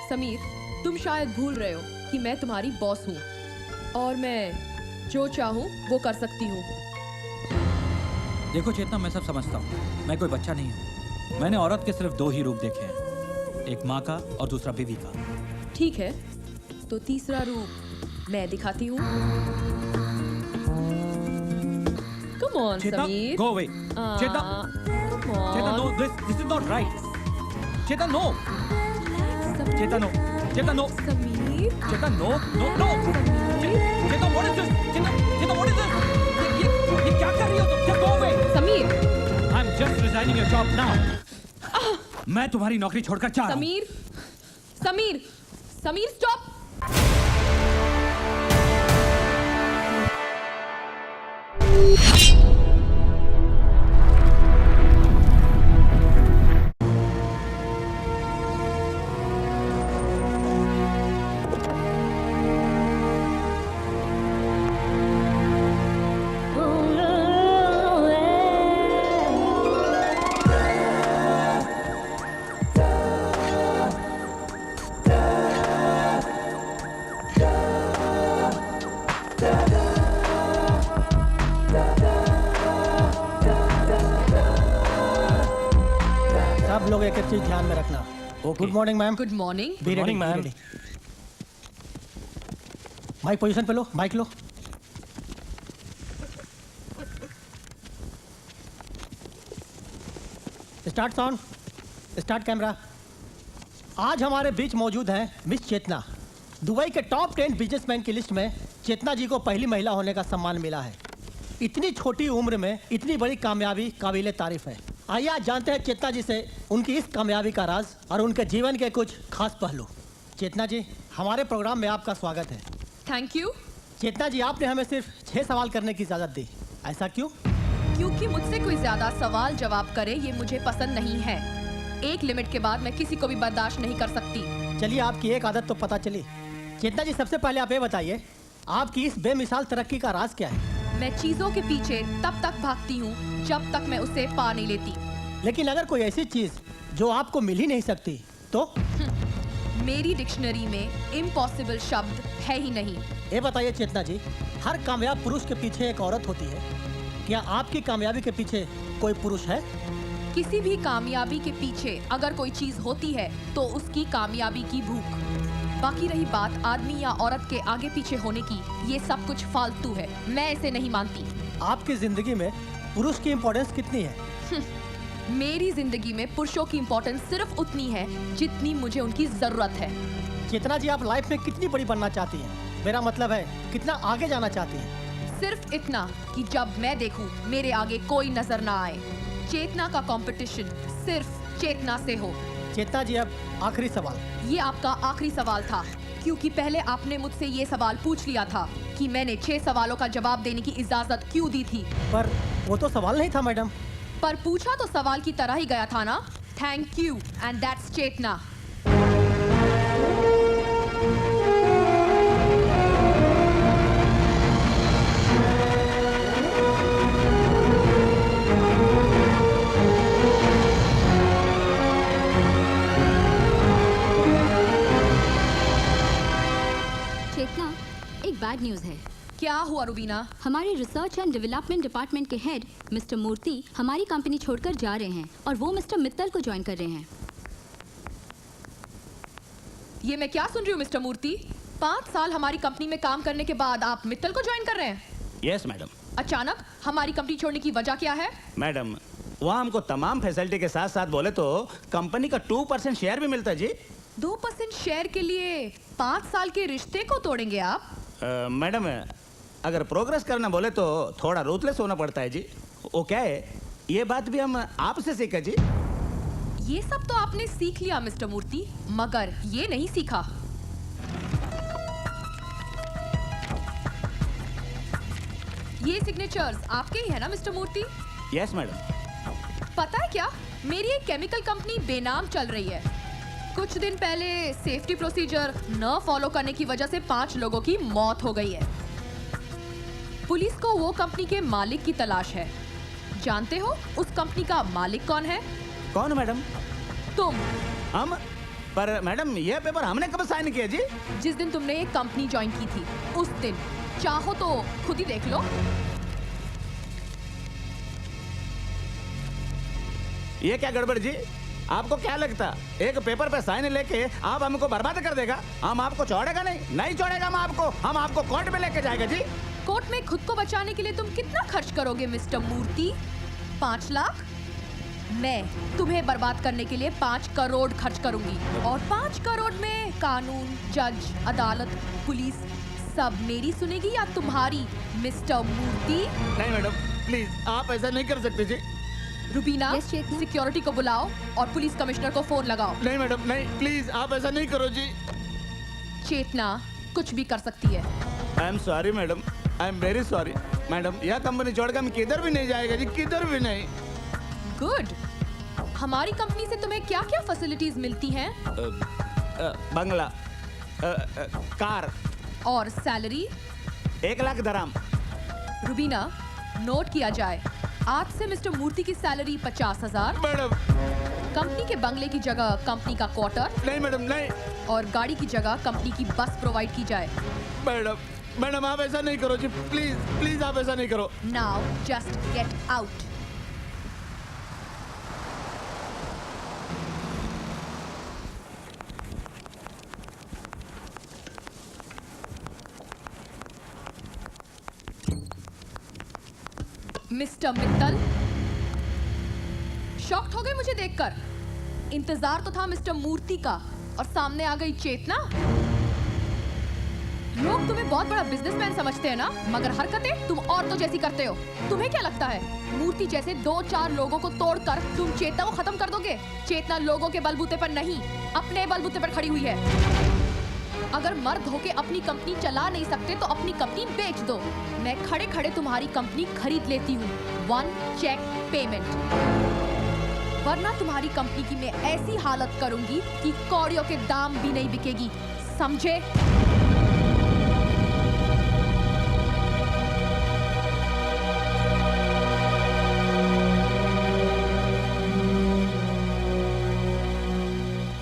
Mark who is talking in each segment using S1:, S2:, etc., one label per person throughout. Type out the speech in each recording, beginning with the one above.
S1: समीर, तुम शायद भूल रहे हो कि मैं तुम्हारी बॉस हूँ और मैं जो चाहूँ वो कर सकती हूँ।
S2: देखो चेतना, मैं सब समझता हूँ, मैं कोई बच्चा नहीं हूँ। मैंने औरत के सिर्फ दो ही रूप देखे हैं, एक माँ का और दूसरा बीवी का।
S1: ठीक है, तो तीसरा रूप मैं दिखाती हूँ। Come on,
S2: Chetna,
S1: Sameer.
S2: go away. Chetna,
S1: Come on.
S2: Chetna, no, this is not right. Chetna, no.
S1: Sameer.
S2: Chetna, no. Chetna, no.
S1: Sameer.
S2: Chetna, no, no, no.
S1: Sameer.
S2: Chetna, what is this? Chetna, what is this? ये क्या कर रही हो तुम? Just go away.
S1: Sameer.
S2: I'm just resigning your job now. मैं तुम्हारी नौकरी छोड़कर जा रहा हूँ।
S1: समीर, समीर, समीर, स्टॉप।
S3: लोग एक चीज ध्यान में रखना। Good morning ma'am.
S1: Good morning.
S3: Good morning ma'am. Mike position पे लो, माइक लो। Start sound, start camera. आज हमारे बीच मौजूद हैं मिस चेतना। दुबई के टॉप 10 बिजनेसमैन की लिस्ट में चेतना जी को पहली महिला होने का सम्मान मिला है। इतनी छोटी उम्र में इतनी बड़ी कामयाबी काबिले तारीफ है। आइए आज जानते हैं चेतना जी से उनकी इस कामयाबी का राज और उनके जीवन के कुछ खास पहलू। चेतना जी, हमारे प्रोग्राम में आपका स्वागत है।
S1: Thank you.
S3: चेतना जी, आपने हमें सिर्फ 6 सवाल करने की इजाजत दी, ऐसा क्यों?
S1: क्योंकि मुझसे कोई ज्यादा सवाल जवाब करे ये मुझे पसंद नहीं है। एक लिमिट के बाद मैं किसी को भी बर्दाश्त नहीं कर सकती।
S3: चलिए, आपकी एक आदत तो पता चली। चेतना जी, सबसे पहले आप ये बताइए, आपकी इस बेमिसाल तरक्की का राज क्या है?
S1: मैं चीजों के पीछे तब तक भागती हूँ जब तक मैं उसे पा नहीं लेती।
S3: लेकिन अगर कोई ऐसी चीज जो आपको मिल ही नहीं सकती तो?
S1: मेरी डिक्शनरी में इम्पॉसिबल शब्द है ही नहीं।
S3: ये बताइए चेतना जी, हर कामयाब पुरुष के पीछे एक औरत होती है। क्या आपकी कामयाबी के पीछे कोई पुरुष है?
S1: किसी भी कामयाबी के पीछे अगर कोई चीज होती है तो उसकी कामयाबी की भूख। बाकी रही बात आदमी या औरत के आगे पीछे होने की, ये सब कुछ फालतू है, मैं इसे नहीं मानती।
S3: आपकी जिंदगी में पुरुष की इम्पोर्टेंस कितनी है?
S1: मेरी जिंदगी में पुरुषों की इम्पोर्टेंस सिर्फ उतनी है जितनी मुझे उनकी जरूरत है।
S3: चेतना जी, आप लाइफ में कितनी बड़ी बनना चाहती हैं? मेरा मतलब है, कितना आगे जाना चाहती हैं?
S1: सिर्फ इतना कि जब मैं देखूं मेरे आगे कोई नजर ना आए। चेतना का कंपटीशन सिर्फ चेतना से हो।
S3: चेतना जी, अब आखिरी सवाल।
S1: ये आपका आखिरी सवाल था, क्योंकि पहले आपने मुझसे ये सवाल पूछ लिया था कि मैंने 6 सवालों का जवाब देने की इजाजत क्यों दी थी।
S3: पर वो तो सवाल नहीं था मैडम।
S1: पर पूछा तो सवाल की तरह ही गया था ना। थैंक यू, एंड दैट्स चेतना।
S4: चेतना, एक बैड न्यूज़ है।
S1: क्या हुआ रुबीना?
S4: हमारे रिसर्च एंड डेवलपमेंट डिपार्टमेंट के हेड मिस्टर मूर्ति हमारी कंपनी छोड़कर जा रहे हैं और वो मिस्टर मित्तल को ज्वाइन कर रहे हैं।
S1: ये मैं क्या सुन रही हूँ मिस्टर मूर्ति? 5 साल हमारी कंपनी में काम करने के बाद आप मित्तल को ज्वाइन कर रहे हैं?
S5: Yes madam.
S1: अचानक हमारी कंपनी छोड़ने की वजह क्या है?
S5: मैडम, वहाँ हमको तमाम फैसिलिटी के साथ साथ बोले तो कंपनी का 2% शेयर भी मिलता है जी।
S1: 2% शेयर के लिए 5 साल के रिश्ते को तोड़ेंगे आप?
S5: मैडम, अगर प्रोग्रेस करना बोले तो थोड़ा रूथलेस होना पड़ता है जी। वो क्या है, ये बात भी हम आपसे सीखा जी।
S1: ये सब तो आपने सीख लिया मिस्टर मूर्ति, मगर ये नहीं सीखा। ये सिग्नेचर्स आपके ही है ना मिस्टर मूर्ति?
S5: Yes madam.
S1: पता है क्या, मेरी एक केमिकल कंपनी बेनाम चल रही है। कुछ दिन पहले सेफ्टी प्रोसीजर न फॉलो करने की वजह से 5 लोगों की मौत हो गई है। पुलिस को वो कंपनी के मालिक की तलाश है। जानते हो उस कंपनी का मालिक कौन है?
S5: कौन मैडम?
S1: तुम।
S5: हम? पर मैडम ये पेपर हमने कब साइन किया जी?
S1: जिस दिन तुमने एक कंपनी ज्वाइन की थी उस दिन। चाहो तो खुद ही देख लो।
S5: ये क्या गड़बड़ जी? आपको क्या लगता एक पेपर पे साइन लेके आप हमको बर्बाद कर देगा? हम आपको छोड़ेगा नहीं, नहीं छोड़ेगा हम आपको कोर्ट में लेके जाएगा जी।
S1: कोर्ट में खुद को बचाने के लिए तुम कितना खर्च करोगे मिस्टर मूर्ति? 5 लाख? मैं तुम्हें बर्बाद करने के लिए 5 करोड़ खर्च करूंगी और 5 करोड़ में कानून, जज, अदालत, पुलिस सब मेरी सुनेगी या तुम्हारी मिस्टर मूर्ति?
S5: नहीं मैडम प्लीज आप ऐसा नहीं कर सकते जी।
S1: रुबीना,
S4: Yes, चेतना।
S1: सिक्योरिटी को बुलाओ और पुलिस कमिश्नर को फोन लगाओ।
S5: नहीं मैडम नहीं, प्लीज आप ऐसा नहीं करो जी।
S1: चेतना कुछ भी कर सकती है।
S5: आई am sorry madam, I am very sorry madam. यह कंपनी छोड़कर हम किधर भी नहीं जाएगा जी, किधर भी नहीं।
S1: गुड। हमारी कंपनी से तुम्हें क्या क्या फैसिलिटीज मिलती हैं?
S5: बंगला, कार,
S1: और salary?
S5: 1 lakh dram.
S1: Rubina, note किया जाए, आज से मिस्टर मूर्ति की सैलरी 50,000,
S5: मैडम
S1: कंपनी के बंगले की जगह कंपनी का क्वार्टर
S5: नहीं मैडम नहीं।
S1: और गाड़ी की जगह कंपनी की बस प्रोवाइड की जाए।
S5: मैडम आप ऐसा नहीं करो जी, प्लीज प्लीज आप ऐसा नहीं करो।
S1: Now just get out. Mister Mittal, shocked हो गए मुझे देखकर? इंतजार तो था मिस्टर मूर्ति का और सामने आ गई चेतना। लोग तुम्हें बहुत बड़ा बिजनेसमैन समझते हैं ना, मगर हरकतें तुम औरतों जैसी करते हो। तुम्हें क्या लगता है मूर्ति जैसे 2-4 लोगों को तोड़कर तुम चेतना को खत्म कर दोगे? चेतना लोगों के बलबूते पर नहीं, अपने बलबूते पर खड़ी हुई है। अगर मर्द होके अपनी कंपनी चला नहीं सकते तो अपनी कंपनी बेच दो। मैं खड़े खड़े तुम्हारी कंपनी खरीद लेती हूँ, 1 चेक पेमेंट। वरना तुम्हारी कंपनी की मैं ऐसी हालत करूंगी कि कौड़ियों के दाम भी नहीं बिकेगी, समझे?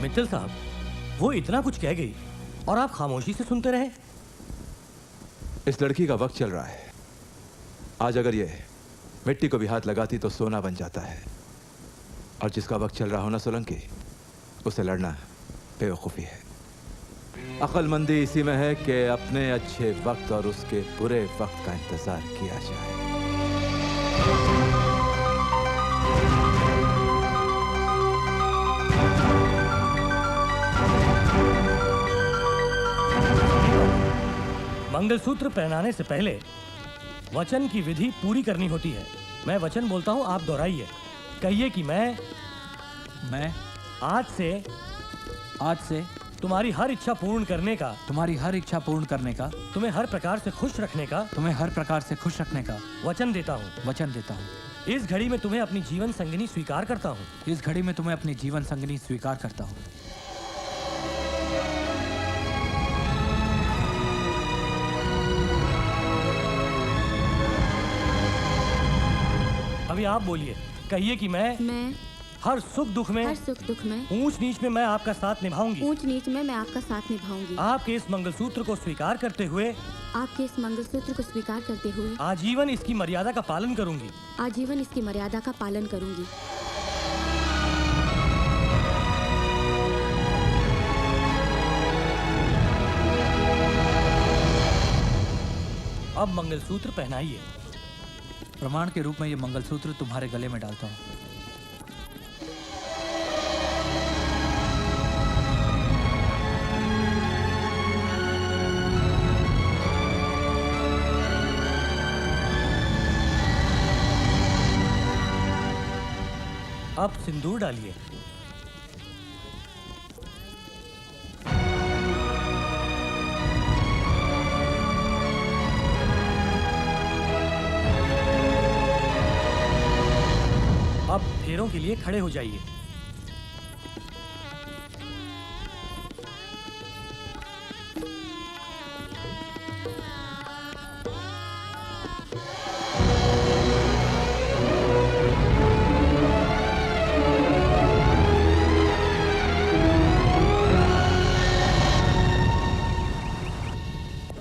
S3: मित्तल साहब, वो इतना कुछ कह गई और आप खामोशी से सुनते रहे।
S6: इस लड़की का वक्त चल रहा है। आज अगर ये मिट्टी को भी हाथ लगाती तो सोना बन जाता है, और जिसका वक्त चल रहा हो ना सोलंकी, उसे लड़ना बेवकूफ़ी है। अक्लमंदी इसी में है कि अपने अच्छे वक्त और उसके बुरे वक्त का इंतजार किया जाए।
S7: मंगलसूत्र पहनाने से पहले वचन की विधि पूरी करनी होती है। मैं वचन बोलता हूँ, आप दोहराइए। कहिए कि मैं आज से तुम्हारी हर इच्छा पूर्ण करने का, तुम्हें हर प्रकार से खुश रखने का वचन देता हूँ। इस घड़ी में तुम्हें अपनी जीवन संगिनी स्वीकार करता हूँ। अभी आप बोलिए। कहिए कि मैं हर सुख दुख में, ऊंच नीच में मैं आपका साथ निभाऊंगी। आपके इस मंगलसूत्र को स्वीकार करते हुए आजीवन इसकी मर्यादा का पालन करूंगी। अब मंगलसूत्र पहनाइए।
S2: प्रमाण के रूप में ये मंगलसूत्र तुम्हारे गले में डालता हूँ।
S7: अब सिंदूर डालिए। अब फेरों के लिए खड़े हो जाइए।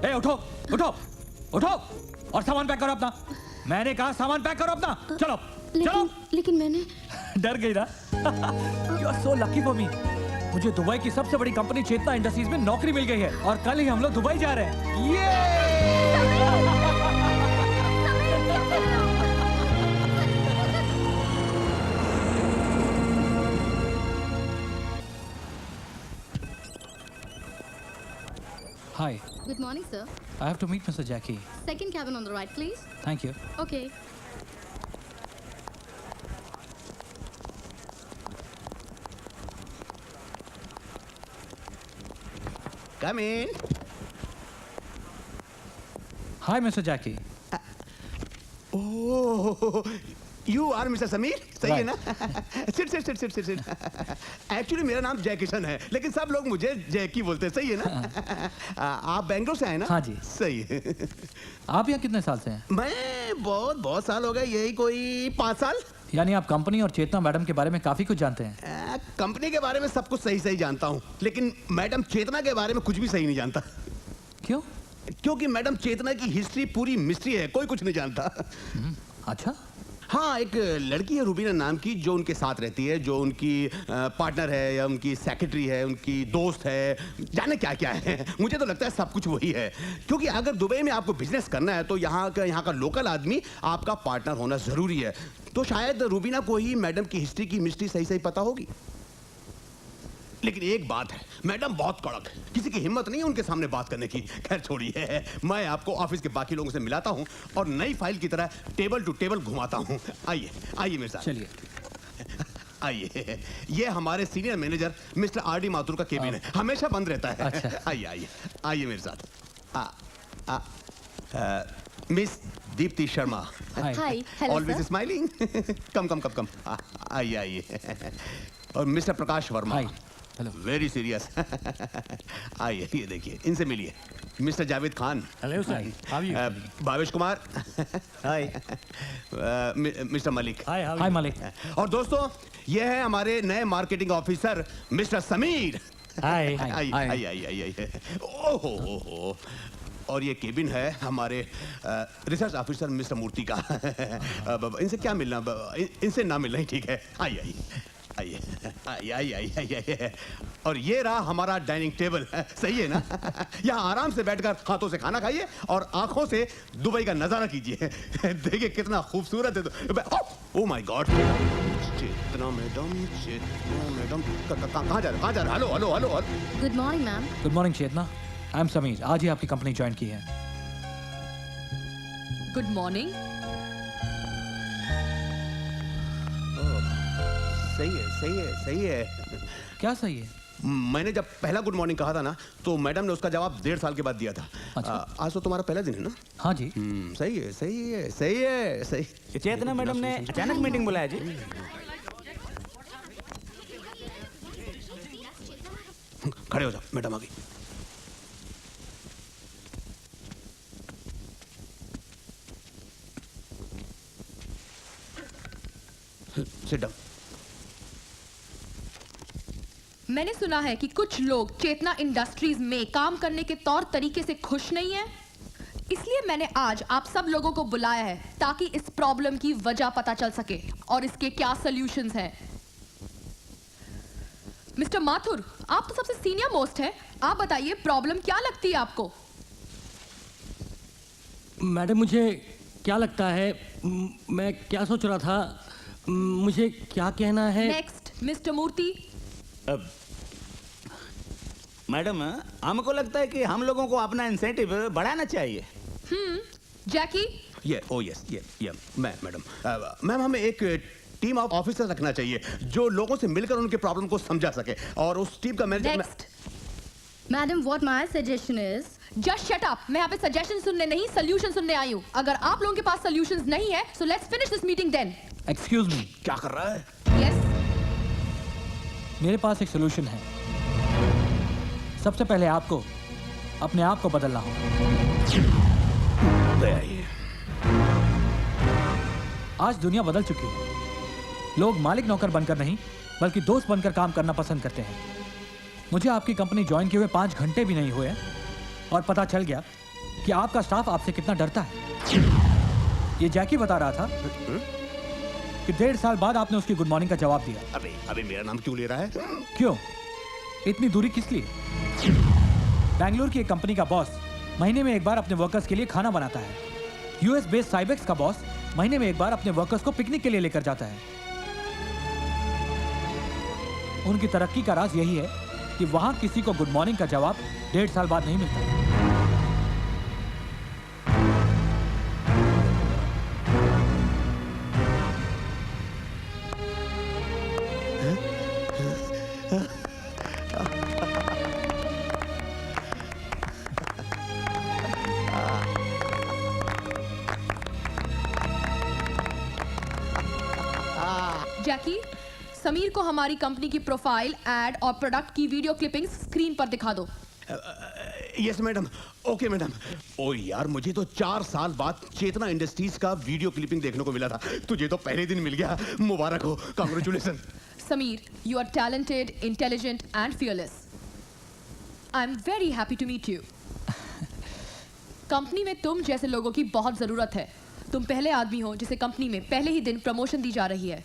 S2: ए उठो उठो उठो और सामान पैक करो अपना। मैंने कहा सामान पैक करो अपना। चलो चलो।
S4: लेकिन मैंने
S2: डर गई ना? You are so lucky for me. मुझे दुबई की सबसे बड़ी कंपनी चेतना इंडस्ट्रीज में नौकरी मिल गई है और कल ही हम लोग दुबई जा रहे हैं। ये Hi,
S4: Good morning, sir.
S2: I have to meet Mr. Jackie.
S4: Second cabin on the right, please.
S2: Thank you.
S4: Okay.
S5: Come in.
S2: Hi, Mr. Jackie.
S5: Oh, you are Mr. Sameer, सही है
S2: Right.
S5: ना? सिट। एक्चुअली मेरा नाम जय किशन है, लेकिन सब लोग मुझे जैकी बोलते हैं, सही है ना? आप बेंगलोर से आए ना?
S2: हाँ जी।
S5: सही है।
S2: आप यहाँ कितने साल से हैं?
S5: मैं बहुत साल हो गए, यही कोई 5 साल।
S2: यानी आप कंपनी और चेतना मैडम के बारे में काफी कुछ जानते हैं।
S5: कंपनी के बारे में सब कुछ सही जानता हूँ, लेकिन मैडम चेतना के बारे में कुछ भी सही नहीं जानता।
S2: क्यों?
S5: क्योंकि मैडम चेतना की हिस्ट्री पूरी मिस्ट्री है, कोई कुछ नहीं जानता।
S2: अच्छा।
S5: हाँ, एक लड़की है रूबीना नाम की, जो उनके साथ रहती है, जो उनकी पार्टनर है या उनकी सेक्रेटरी है, उनकी दोस्त है, जाने क्या क्या है। मुझे तो लगता है सब कुछ वही है, क्योंकि अगर दुबई में आपको बिजनेस करना है तो यहाँ का लोकल आदमी आपका पार्टनर होना जरूरी है। तो शायद रूबीना को ही मैडम की हिस्ट्री की मिस्ट्री सही पता होगी। लेकिन एक बात है, मैडम बहुत कड़क है, किसी की हिम्मत नहीं है उनके सामने बात करने की। खैर छोड़िए, मैं आपको ऑफिस के बाकी लोगों से मिलाता हूँ और नई फाइल की तरह टेबल टू टेबल घुमाता हूँ। आइए मेरे साथ।
S2: चलिए।
S5: आइए, ये हमारे senior manager mister RD. Mathur का केबिन है, हमेशा बंद रहता है।
S2: अच्छा।
S5: आइए मेरे साथ। Miss Deepti Sharma.
S4: Hi. Hello,
S5: always
S4: sir.
S5: Smiling. Come. आइए। और mister Prakash Verma.
S2: Hi. Hello.
S5: Very serious. आइए, ये देखिए, इनसे मिलिए। Mister Javed Khan.
S7: Hello sir, how are you?
S5: Bhavesh Kumar. Hi. Mister Malik.
S7: Hi, how
S2: hi Malik.
S5: और दोस्तों, ये है हमारे नए marketing officer mister Sameer.
S7: Hi.
S5: आइए। ओहो। और ये केबिन है हमारे रिसर्च ऑफिसर मिस्टर मूर्ति का। इनसे क्या मिलना, इनसे ना मिलना ही ठीक है। आइए। और ये रहा हमारा डाइनिंग टेबल, सही है ना? यहाँ आराम से बैठकर हाथों से खाना खाइए और आंखों से दुबई का नजारा कीजिए। देखिए कितना खूबसूरत है। Oh my god, Chetna madam कहाँ जा रहे? Hello.
S4: Good morning, ma'am.
S2: Good morning Chetna. I am Sameer, आज ही आपकी कंपनी ज्वाइन की है।
S1: Good morning.
S5: सही है।
S2: क्या सही है?
S5: मैंने जब पहला गुड मॉर्निंग कहा था ना, तो मैडम ने उसका जवाब 1.5 साल के बाद दिया था।
S2: अच्छा।
S5: आज तो तुम्हारा पहला दिन है ना?
S2: हाँ जी।
S5: सही है।
S8: चेतना मैडम ने अचानक मीटिंग बुलाया जी।
S5: खड़े हो जाओ, मैडम आ गई। Sit down.
S1: मैंने सुना है कि कुछ लोग चेतना इंडस्ट्रीज में काम करने के तौर तरीके से खुश नहीं हैं। इसलिए मैंने आज आप सब लोगों को बुलाया है ताकि इस प्रॉब्लम की वजह पता चल सके और इसके क्या सॉल्यूशंस हैं। मिस्टर माथुर, आप तो सबसे सीनियर मोस्ट हैं, आप बताइए प्रॉब्लम क्या लगती है आपको?
S7: मैडम, मुझे क्या लगता है, मैं क्या सोच रहा था, मुझे क्या कहना है।
S1: नेक्स्ट, मिस्टर मूर्ति।
S8: मैडम, हमको लगता है कि हम लोगों को अपना इंसेंटिव बढ़ाना चाहिए।
S1: जैकी।
S5: मैम हमें एक टीम ऑफ ऑफिसर रखना चाहिए जो लोगों से मिलकर उनके प्रॉब्लम को समझा सके, और उस टीम का manager.
S1: Next.
S4: Madam, what my suggestion is,
S1: just shut up. मैं यहाँ पे सजेशन सुनने नहीं, सोल्यूशन सुनने आई हूँ। अगर आप लोगों के पास सोल्यूशंस नहीं है, so let's finish this meeting then.
S2: Excuse me.
S5: क्या कर रहा है?
S1: यस।
S2: मेरे पास एक सोल्यूशन है। सबसे पहले आपको अपने आप को बदलना होगा। आज दुनिया बदल चुकी है। लोग मालिक नौकर बनकर नहीं, बल्कि दोस्त बनकर काम करना पसंद करते हैं। मुझे आपकी कंपनी ज्वाइन किए हुए 5 घंटे भी नहीं हुए और पता चल गया कि आपका स्टाफ आपसे कितना डरता है। ये जैकी बता रहा था कि 1.5 साल बाद आपने उसकी गुड मॉर्निंग का जवाब दिया।
S5: अबे अबे मेरा नाम क्यों ले रहा है?
S2: क्यों? इतनी दूरी किस लिए? बैंगलोर की एक कंपनी का बॉस महीने में एक बार अपने वर्कर्स के लिए खाना बनाता है। यूएस बेस्ड साइबेक्स का बॉस महीने में एक बार अपने वर्कर्स को पिकनिक के लिए लेकर जाता है। उनकी तरक्की का राज यही है कि वहां किसी को गुड मॉर्निंग का जवाब 1.5 साल बाद नहीं मिलता।
S1: जैकी, समीर को हमारी कंपनी की प्रोफाइल, एड और प्रोडक्ट की वीडियो क्लिपिंग्स स्क्रीन पर दिखा दो।
S5: Yes madam. Okay madam. ओ यार, मुझे तो 4 साल बाद चेतना इंडस्ट्रीज का वीडियो क्लिपिंग देखने को मिला था। तुझे तो पहले दिन मिल गया। मुबारक हो। Congratulation.
S1: Sameer, you are talented, intelligent and fearless. I'm very happy to meet you. Company में तुम जैसे लोगों की बहुत जरूरत है। तुम पहले आदमी हो जिसे कंपनी में पहले ही दिन प्रमोशन दी जा रही है।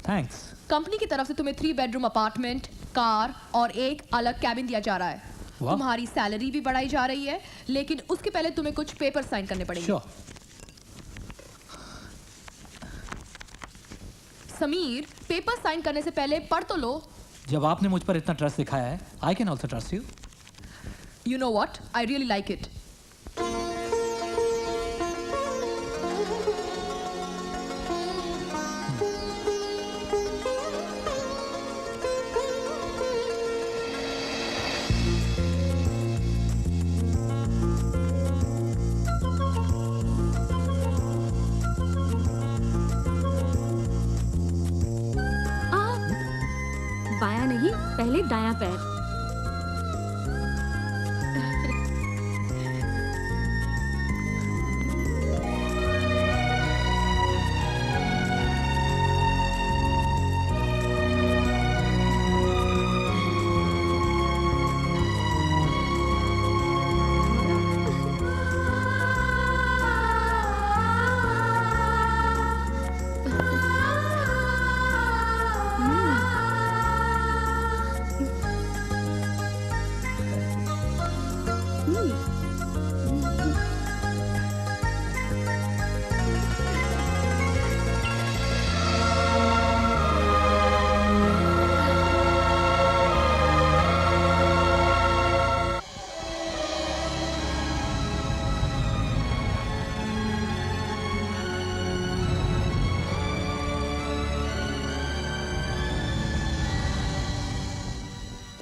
S2: थैंक्स।
S1: कंपनी की तरफ से तुम्हें 3 बेडरूम अपार्टमेंट, कार और एक अलग कैबिन दिया जा रहा है।
S2: वाह।
S1: तुम्हारी सैलरी भी बढ़ाई जा रही है, लेकिन उसके पहले तुम्हें कुछ पेपर साइन करने पड़ेंगे।
S2: Sure.
S1: समीर, पेपर साइन करने से पहले पढ़ तो लो।
S2: जब आपने मुझ पर इतना ट्रस्ट दिखाया है, I can also trust you.
S1: You know what? I really like it.
S4: बायां नहीं, पहले दायां पैर।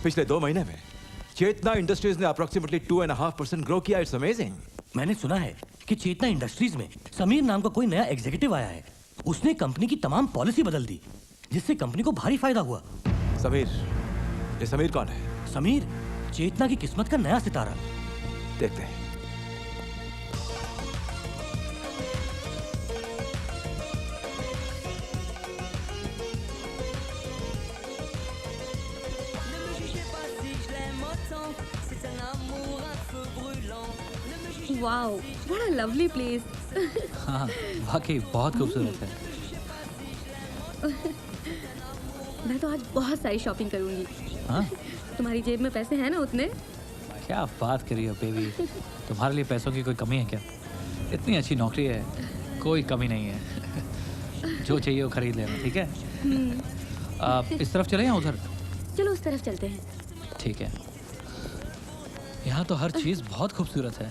S6: पिछले 2 महीने में चेतना इंडस्ट्रीज ने अप्रोक्सीमेटली 2.5% ग्रो किया। It's amazing.
S7: मैंने सुना है कि चेतना इंडस्ट्रीज में समीर नाम का कोई नया एग्जीक्यूटिव आया है। उसने कंपनी की तमाम पॉलिसी बदल दी, जिससे कंपनी को भारी फायदा हुआ।
S6: समीर, ये समीर कौन है?
S7: समीर चेतना की किस्मत का नया सितारा।
S6: देखते हैं।
S4: Wow, what a lovely place.
S2: हाँ, वाकई बहुत खूबसूरत है।
S4: मैं तो आज बहुत सारी शॉपिंग करूंगी।
S2: हाँ?
S4: तुम्हारी जेब में पैसे हैं ना उतने?
S2: क्या बात कर रही हो बेबी? तुम्हारे लिए पैसों की कोई कमी है क्या? इतनी अच्छी नौकरी है, कोई कमी नहीं है। जो चाहिए वो खरीद लेना, ठीक है? आप इस तरफ चले या उधर?
S4: चलो उस तरफ चलते हैं।
S2: ठीक है। यहाँ तो हर चीज़ बहुत खूबसूरत है।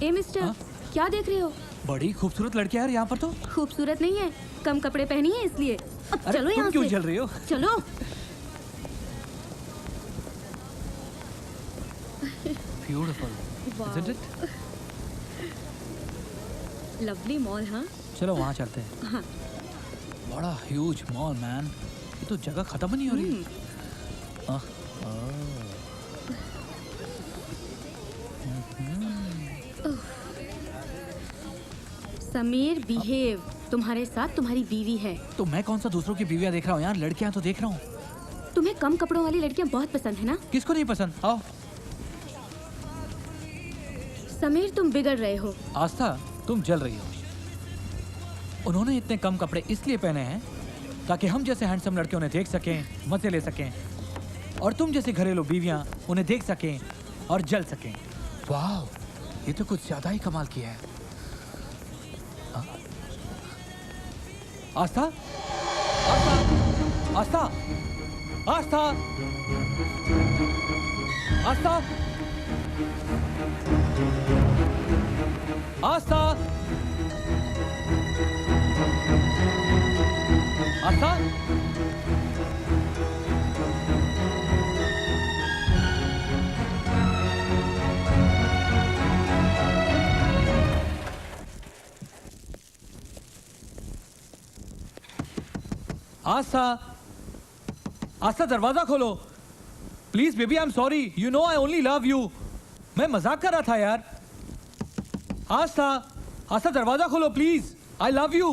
S4: ए मिस्टर, क्या देख रहे हो?
S2: बड़ी खूबसूरत लड़की है यार यहाँ पर तो।
S4: खूबसूरत नहीं है, कम कपड़े पहनी है इसलिए। अब
S2: अरे
S4: चलो यहाँ
S2: तुम क्यों
S4: से।
S2: चल रही हो?
S4: चलो।
S2: Beautiful, isn't it?
S4: Lovely mall. हाँ
S2: चलो वहाँ चलते हैं।
S4: हाँ।
S2: बड़ा ह्यूज मॉल मैन, ये तो जगह खत्म नहीं हो रही।
S4: समीर बिहेव, तुम्हारे साथ तुम्हारी बीवी है।
S2: तो मैं कौन सा दूसरों की बीवियाँ देख रहा हूँ यार, लड़कियाँ तो देख रहा हूँ।
S9: तुम्हें कम कपड़ों वाली लड़कियां बहुत पसंद है ना?
S2: किसको नहीं पसंद? आओ।
S9: समीर, तुम बिगड़ रहे हो।
S2: आस्था, तुम जल रही हो। उन्होंने इतने कम कपड़े इसलिए पहने हैं ताकि हम जैसे हैंडसम लड़के उन्हें देख सकें, मजे ले सकें, और तुम जैसी घरेलू बीवियां उन्हें देख सकें और जल सकें। वाह, ये तो कुछ ज्यादा ही कमाल किया है। आस्था, आस्था, आस्था, आस्था, आस्था, आस्था, आस्था, आस्था, दरवाजा खोलो please. Baby, I am sorry, you know I only love you. मैं मजाक कर रहा था यार। आस्था, आस्था, दरवाजा खोलो प्लीज, आई लव यू।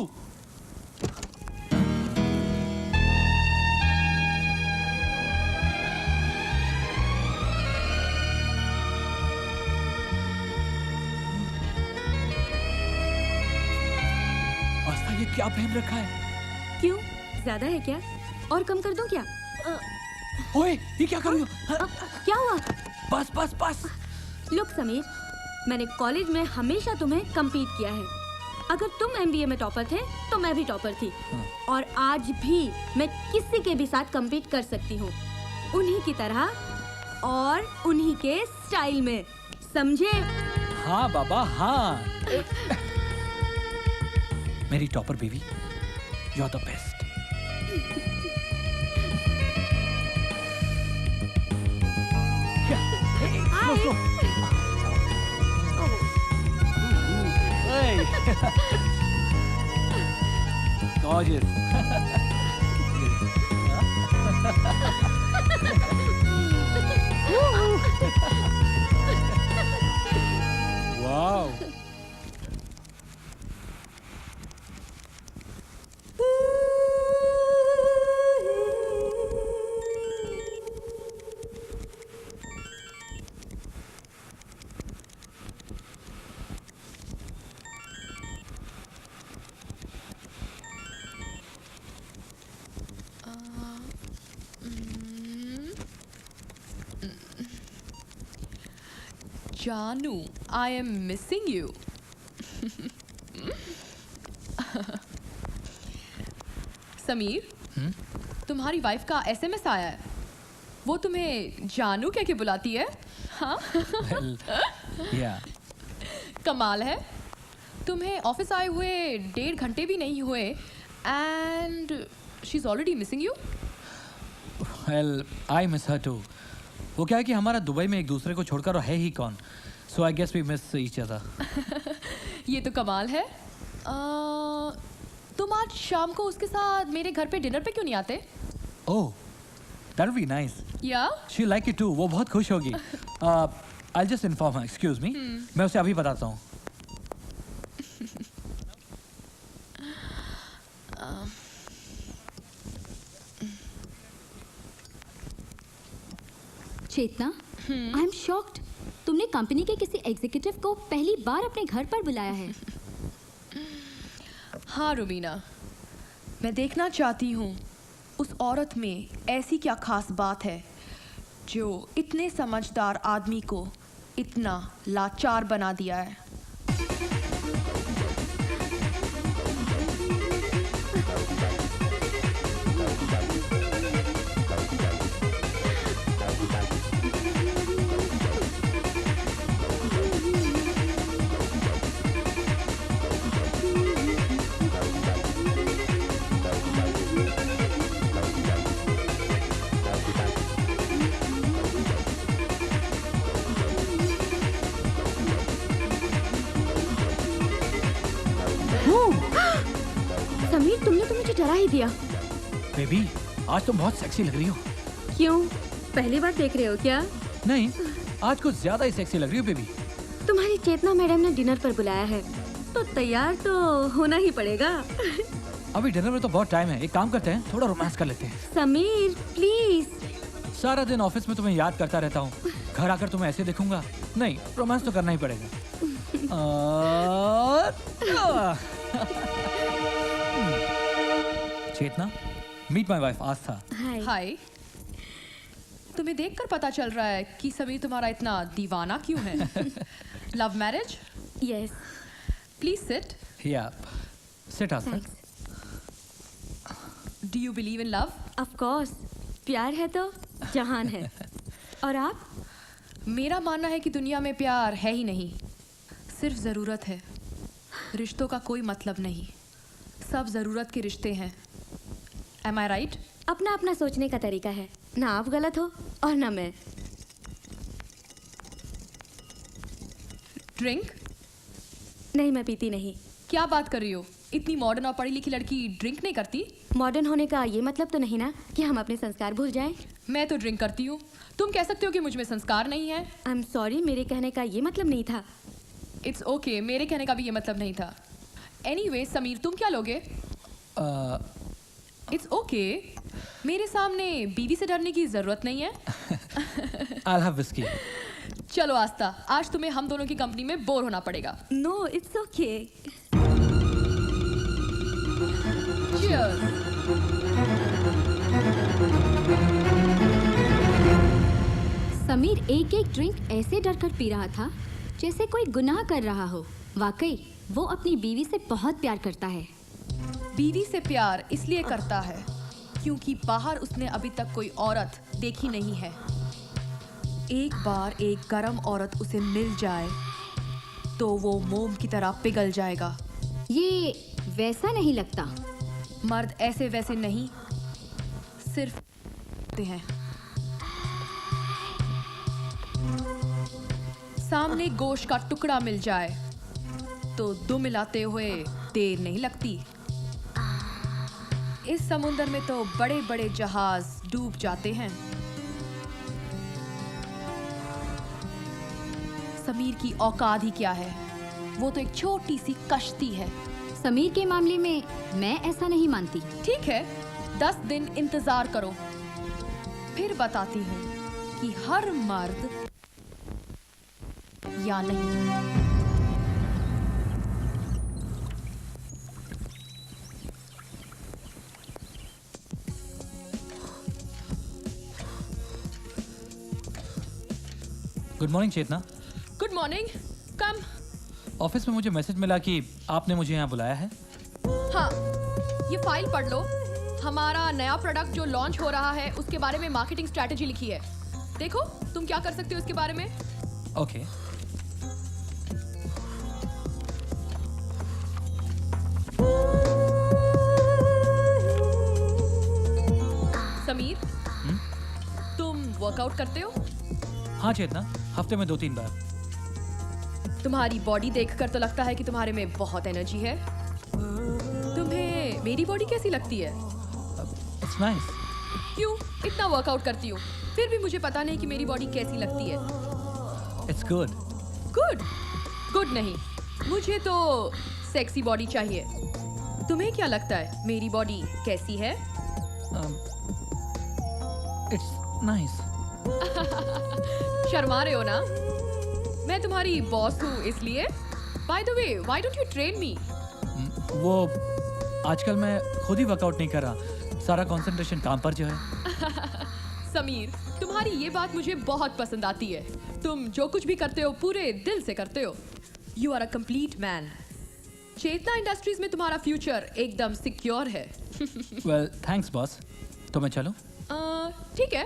S2: आस्था, ये क्या पहन रखा है?
S9: क्यों, ज्यादा है क्या? और कम कर दूं क्या?
S2: ओए, ये क्या कर रही हो?
S9: क्या हुआ?
S2: बस बस बस।
S9: लुक समीर, मैंने कॉलेज में हमेशा तुम्हें कम्पीट किया है। अगर तुम एमबीए में टॉपर थे तो मैं भी टॉपर थी, और आज भी मैं किसी के भी साथ कम्पीट कर सकती हूँ, उन्हीं की तरह और उन्हीं के स्टाइल में, समझे?
S2: हाँ बाबा, हाँ। मेरी topper baby, you are the best. Gorgeous. Wow.
S1: Janu, I am missing you. Sameer, तुम्हारी वाइफ का एसएमएस आया है। वो तुम्हें जानू कह के बुलाती है। हाँ?
S2: Well, yeah.
S1: कमाल है। तुम्हें ऑफिस आए हुए 1.5 घंटे भी नहीं हुए and she is already missing you.
S2: Well, I miss her too. वो क्या है कि हमारा दुबई में एक दूसरे को छोड़कर है ही कौन, so I guess we miss each other.
S1: ये तो कमाल है। तुम आज शाम को उसके साथ मेरे घर पे डिनर पे क्यों नहीं आते?
S2: Oh, that would be nice.
S1: Yeah?
S2: She'll like it too. वो बहुत खुश होगी. I'll just inform her. Excuse me. मैं उसे अभी बताता हूँ.
S4: चेतना, आई एम शॉक्ड। तुमने कंपनी के किसी एग्जीक्यूटिव को पहली बार अपने घर पर बुलाया है।
S1: हाँ रुबीना, मैं देखना चाहती हूँ उस औरत में ऐसी क्या खास बात है जो इतने समझदार आदमी को इतना लाचार बना दिया है।
S9: समीर, तुमने तो मुझे डरा ही दिया।
S2: बेबी, आज तुम बहुत सेक्सी लग रही हो।
S9: क्यों, पहली बार देख रहे हो क्या?
S2: नहीं, आज कुछ ज्यादा ही सेक्सी लग रही हो बेबी।
S9: तुम्हारी चेतना मैडम ने डिनर पर बुलाया है तो तैयार तो होना ही पड़ेगा।
S2: अभी डिनर में तो बहुत टाइम है, एक काम करते हैं, थोड़ा रोमांस कर लेते हैं।
S9: समीर प्लीज।
S2: सारा दिन ऑफिस में तुम्हें याद करता रहता हूँ, घर आकर तुम्हें ऐसे देखूंगा? नहीं, रोमांस तो करना ही पड़ेगा। चेतना, मीट माय वाइफ आस्था।
S9: हाय।
S1: हाय। तुम्हें देखकर पता चल रहा है कि समीर तुम्हारा इतना दीवाना क्यों है। Love marriage?
S9: Yes.
S1: Please sit.
S2: या sit Aastha.
S9: Thanks.
S1: Do you believe in love?
S9: Of course, प्यार है तो जहान है। और आप?
S1: मेरा मानना है कि दुनिया में प्यार है ही नहीं, सिर्फ ज़रूरत है। रिश्तों का कोई मतलब नहीं, सब ज़रूरत के रिश्ते हैं। एम आई राइट?
S9: अपना अपना सोचने का तरीका है, ना आप गलत हो और ना मैं।
S1: ड्रिंक?
S9: नहीं, मैं पीती नहीं।
S1: क्या बात कर रही हो? इतनी मॉडर्न और पढ़ी लिखी लड़की ड्रिंक नहीं करती?
S9: मॉडर्न होने का ये मतलब तो नहीं ना कि हम अपने संस्कार भूल जाएं।
S1: मैं तो ड्रिंक करती हूँ, तुम कह सकते हो कि मुझ में संस्कार नहीं है।
S9: आई एम सॉरी, मेरे कहने का ये मतलब नहीं था।
S1: इट्स ओके, मेरे कहने का भी ये मतलब नहीं था। एनीवे, समीर तुम क्या लोगे? इट्स ओके, मेरे सामने बीवी से डरने की जरूरत नहीं है।
S2: I'll have whiskey.
S1: चलो आस्था, आज तुम्हें हम दोनों की कंपनी में बोर होना पड़ेगा।
S9: No, it's okay.
S1: Cheers.
S4: Sameer एक एक ड्रिंक ऐसे डर कर पी रहा था जैसे कोई गुनाह कर रहा हो। वाकई वो अपनी बीवी से बहुत प्यार करता है।
S1: बीवी से प्यार इसलिए करता है क्योंकि बाहर उसने अभी तक कोई औरत देखी नहीं है। एक बार एक गरम औरत उसे मिल जाए तो वो मोम की तरह पिघल जाएगा।
S4: ये वैसा नहीं लगता।
S1: मर्द ऐसे वैसे नहीं, सिर्फ हैं। सामने गोश्त का टुकड़ा मिल जाए तो दुम मिलाते हुए देर नहीं लगती। इस समुंदर में तो बड़े बड़े जहाज डूब जाते हैं। समीर की औकात ही क्या है, वो तो एक छोटी सी कश्ती है।
S4: समीर के मामले में मैं ऐसा नहीं मानती।
S1: ठीक है, 10 दिन इंतजार करो, फिर बताती हूँ कि हर मर्द या नहीं।
S2: Good morning Chetna.
S1: Good morning, कम।
S2: ऑफिस में मुझे मैसेज मिला कि आपने मुझे यहाँ बुलाया है।
S1: हाँ, ये फाइल पढ़ लो। हमारा नया प्रोडक्ट जो लॉन्च हो रहा है उसके बारे में मार्केटिंग स्ट्रैटेजी लिखी है। देखो तुम क्या कर सकते हो इसके बारे में।
S2: ओके।
S1: समीर, तुम वर्कआउट करते हो?
S2: हाँ चेतना, हफ्ते में 2-3 बार।
S1: तुम्हारी बॉडी देखकर तो लगता है कि तुम्हारे में बहुत एनर्जी है। तुम्हें मेरी बॉडी कैसी लगती है?
S2: It's nice.
S1: क्यों इतना वर्कआउट करती हो, फिर भी मुझे पता नहीं कि मेरी बॉडी कैसी लगती है।
S2: It's good.
S1: गुड? गुड नहीं, मुझे तो सेक्सी बॉडी चाहिए। तुम्हें क्या लगता है मेरी बॉडी कैसी है?
S2: It's nice.
S1: शर्मा रहे हो ना? मैं तुम्हारी बॉस हूँ इसलिए। By the way, why don't you train me?
S2: वो आजकल मैं खुद ही वर्कआउट नहीं कर रहा, सारा कंसंट्रेशन काम पर जो है।
S1: समीर, तुम्हारी ये बात मुझे बहुत पसंद आती है। तुम जो कुछ भी करते हो पूरे दिल से करते हो। You are a complete man. Chetna industries में तुम्हारा फ्यूचर एकदम सिक्योर है।
S2: Well thanks boss. तो मैं चलूं?
S1: ठीक है,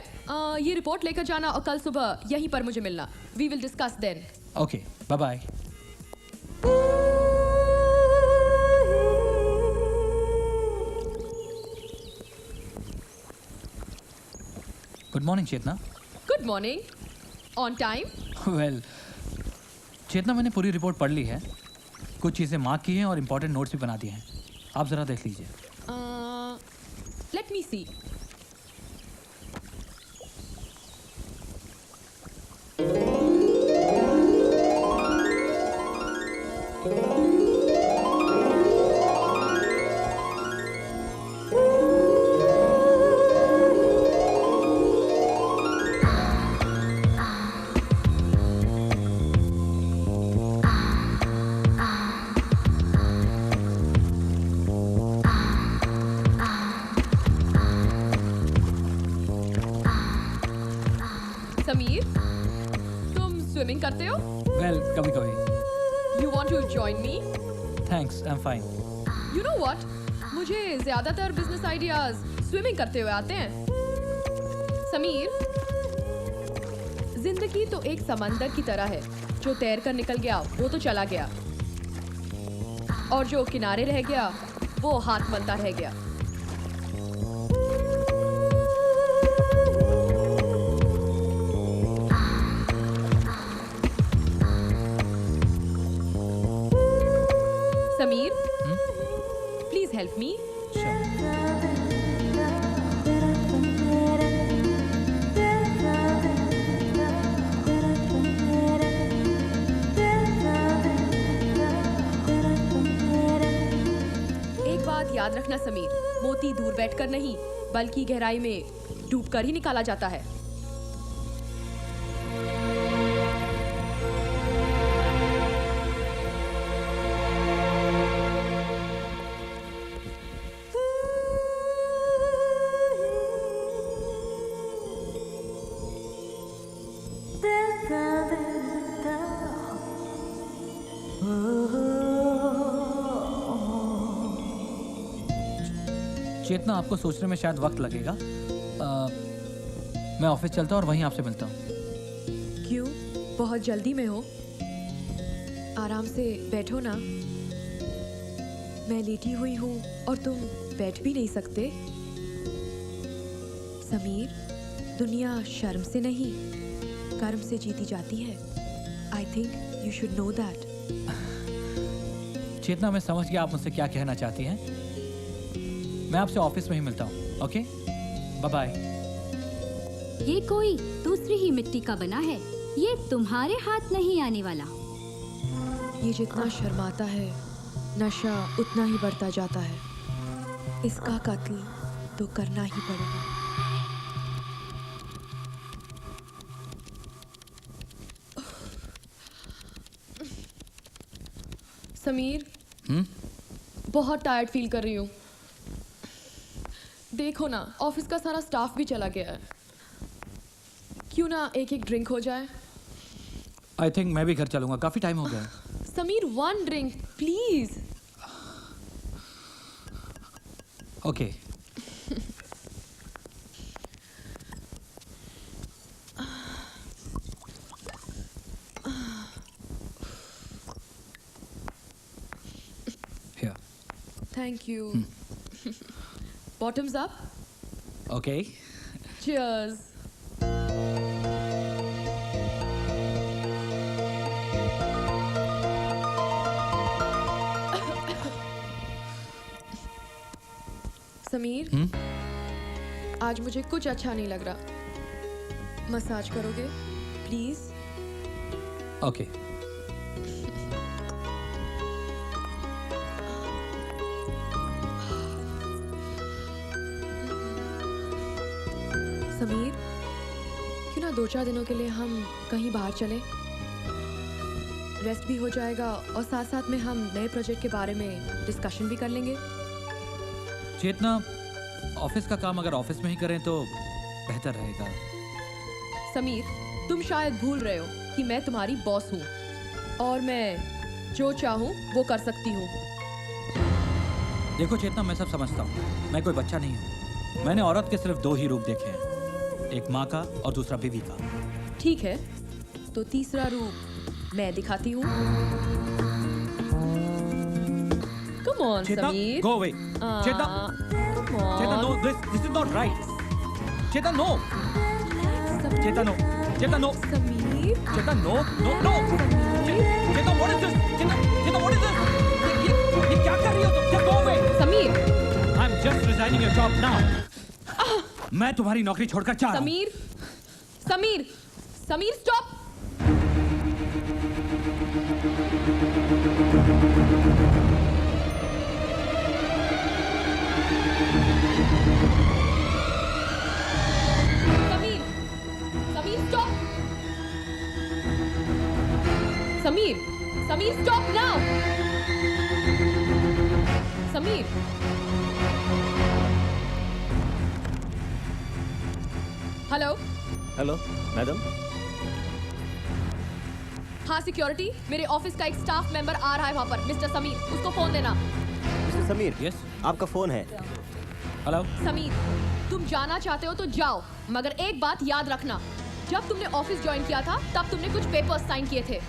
S1: ये रिपोर्ट लेकर जाना और कल सुबह यहीं पर मुझे मिलना। We will discuss then.
S2: Okay, bye bye. Good morning Chetna.
S1: Good morning. On time?
S2: Well Chetna, मैंने पूरी रिपोर्ट पढ़ ली है, कुछ चीज़ें मार्क की हैं और इम्पोर्टेंट नोट्स भी बना दिए हैं। आप ज़रा देख लीजिए।
S1: लेट मी सी। स्विमिंग करते हो?
S2: वेल कभी कभी।
S1: You want to join me?
S2: Thanks, I am fine.
S1: You know what, मुझे ज्यादातर बिजनेस आइडियाज स्विमिंग करते हुए आते हैं। समीर, जिंदगी तो एक समंदर की तरह है, जो तैर कर निकल गया वो तो चला गया, और जो किनारे रह गया वो हाथ मलता रह गया। Sameer, please help me. एक बात याद रखना समीर, मोती दूर बैठकर नहीं बल्कि गहराई में डूबकर ही निकाला जाता है।
S2: चेतना, आपको सोचने में शायद वक्त लगेगा। मैं ऑफिस चलता हूँ और वहीं आपसे मिलता हूँ।
S1: क्यों, बहुत जल्दी में हो? आराम से बैठो ना। मैं लेटी हुई हूँ और तुम बैठ भी नहीं सकते। समीर, दुनिया शर्म से नहीं कर्म से जीती जाती है। I think you should know that.
S2: Chetna, मैं समझ गया आप मुझसे क्या कहना चाहती हैं। मैं आपसे ऑफिस में ही मिलता हूँ। Okay, bye bye.
S4: ये कोई दूसरी ही मिट्टी का बना है, ये तुम्हारे हाथ नहीं आने वाला।
S1: ये जितना शर्माता है नशा उतना ही बढ़ता जाता है। इसका कत्ल तो करना ही पड़ेगा। समीर, बहुत टायर्ड फील कर रही हूँ। देखो ना, ऑफिस का सारा स्टाफ भी चला गया है। क्यों ना एक एक ड्रिंक हो जाए?
S2: आई थिंक मैं भी घर चलूंगा, काफी टाइम हो गया।
S1: Sameer, one drink please.
S2: Okay. Here.
S1: Thank you. Bottoms up.
S2: Okay.
S1: Cheers. Sameer, आज मुझे कुछ अच्छा नहीं लग रहा। मसाज करोगे प्लीज?
S2: ओके।
S1: समीर, क्यों ना 2-4 दिनों के लिए हम कहीं बाहर चलें? रेस्ट भी हो जाएगा और साथ साथ में हम नए प्रोजेक्ट के बारे में डिस्कशन भी कर लेंगे।
S2: चेतना, ऑफिस का काम अगर ऑफिस में ही करें तो बेहतर रहेगा।
S1: समीर, तुम शायद भूल रहे हो कि मैं तुम्हारी बॉस हूँ और मैं जो चाहूँ वो कर सकती हूँ।
S2: देखो चेतना, मैं सब समझता हूँ, मैं कोई बच्चा नहीं हूँ। मैंने औरत के सिर्फ 2 ही रूप देखे हैं, एक माँ का और दूसरा बीवी का।
S1: ठीक है, तो तीसरा रूप मैं दिखाती हूँ। Come on,
S2: Chetna,
S1: Sameer.
S2: go away. Chetna,
S1: Come on.
S2: Chetna, no, this is not right. Chetna, no. Chetna, no. Chetna, no.
S1: Sameer.
S2: Chetna, no, no, no. Chetna, what is this? Chetna, what is this? ये क्या कर रही हो तुम? Just go away.
S1: Sameer.
S2: I'm just resigning your job now. मैं तुम्हारी नौकरी छोड़कर जा रहा हूँ।
S1: Sameer, Sameer, Sameer, stop. Sameer, Sameer, stop. Sameer, Sameer, stop now. Sameer. Hello.
S8: Hello madam.
S1: हाँ सिक्योरिटी, मेरे ऑफिस का एक स्टाफ मेंबर आ रहा है वहाँ पर, मिस्टर समीर, उसको फोन देना।
S3: मिस्टर समीर,
S2: यस
S3: आपका फोन है।
S2: हेलो।
S1: समीर, तुम जाना चाहते हो तो जाओ, मगर एक बात याद रखना, जब तुमने ऑफिस ज्वाइन किया था तब तुमने कुछ पेपर्स साइन किए थे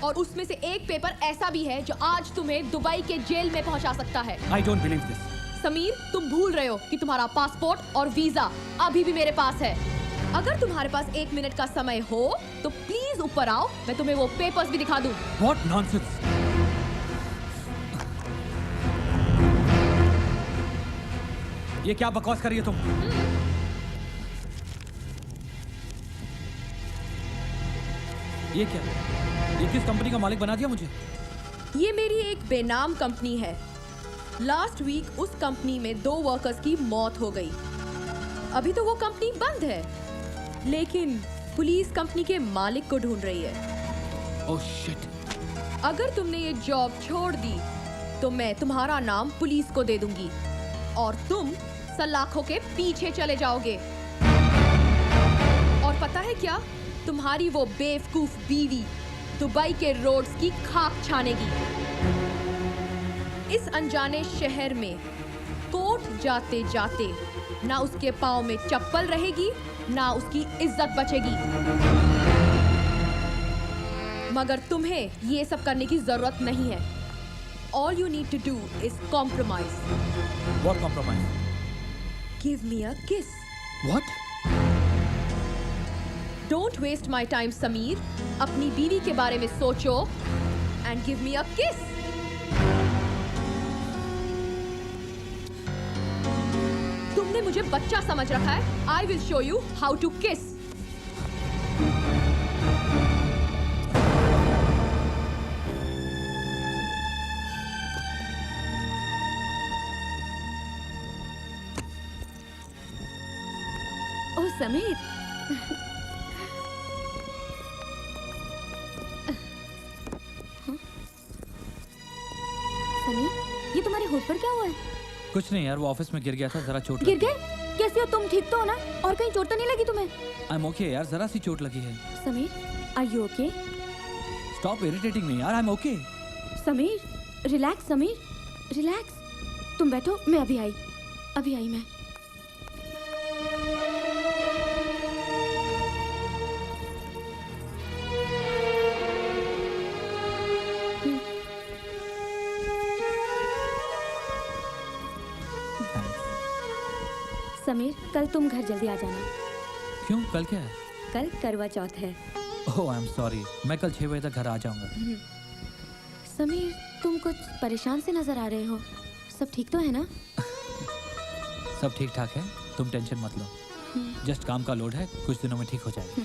S1: और उसमें से एक पेपर ऐसा भी है जो आज तुम्हें दुबई के जेल में पहुंचा सकता है।
S2: I don't believe this.
S1: Sameer, तुम भूल रहे हो कि तुम्हारा पासपोर्ट और वीजा अभी भी मेरे पास है। अगर तुम्हारे पास 1 मिनट का समय हो तो प्लीज ऊपर आओ, मैं तुम्हें वो पेपर्स भी दिखा दूं।
S2: What nonsense. ये क्या बकवास कर रही हो तुम? ये क्या? ये किस कंपनी का मालिक बना दिया मुझे?
S1: ये मेरी एक बेनाम कंपनी है। लास्ट वीक उस कंपनी में 2 वर्कर्स की मौत हो गई। अभी तो वो कंपनी बंद है, लेकिन पुलिस कंपनी के मालिक को ढूंढ रही है।
S2: Oh shit.
S1: अगर तुमने ये जॉब छोड़ दी तो मैं तुम्हारा नाम पुलिस को दे दूंगी और तुम सलाखों के पीछे चले जाओगे। और पता है क्या, तुम्हारी वो बेवकूफ बीवी दुबई के रोड्स की खाक छानेगी। इस अनजाने शहर में कोर्ट जाते जाते ना उसके पाँव में चप्पल रहेगी ना उसकी इज्जत बचेगी। मगर तुम्हें ये सब करने की जरूरत नहीं है। All you need to do is compromise.
S2: What compromise?
S1: Give me a kiss.
S2: What?
S1: Don't waste my time, Sameer. अपनी बीवी के बारे में सोचो and give me a kiss. तुमने मुझे बच्चा समझ रखा है। I will show you how to kiss.
S9: ओह समीर, समीर, ये तुम्हारे होठ पर क्या हुआ है?
S2: कुछ नहीं यार, वो ऑफिस में गिर गया था, जरा चोट
S9: गिर
S2: लगी।
S9: गए? कैसे हो तुम? ठीक तो हो ना? और कहीं चोट तो नहीं लगी तुम्हें?
S2: आई एम ओके यार, जरा सी चोट लगी है।
S9: Sameer, are you okay?
S2: Stop irritating me यार, I am okay.
S9: Sameer, relax Sameer, relax. तुम बैठो, मैं अभी आई मैं। समीर, कल तुम घर जल्दी आ जाना।
S2: क्यों, कल क्या है?
S9: कल करवा चौथ है।
S2: ओह आई एम सॉरी, मैं कल 6 बजे तक घर आ जाऊंगा।
S9: समीर, तुम कुछ परेशान से नजर आ रहे हो। सब ठीक तो है ना?
S2: सब ठीक ठाक है, तुम टेंशन मत लो। जस्ट काम का लोड है, कुछ दिनों में ठीक हो जाएगा।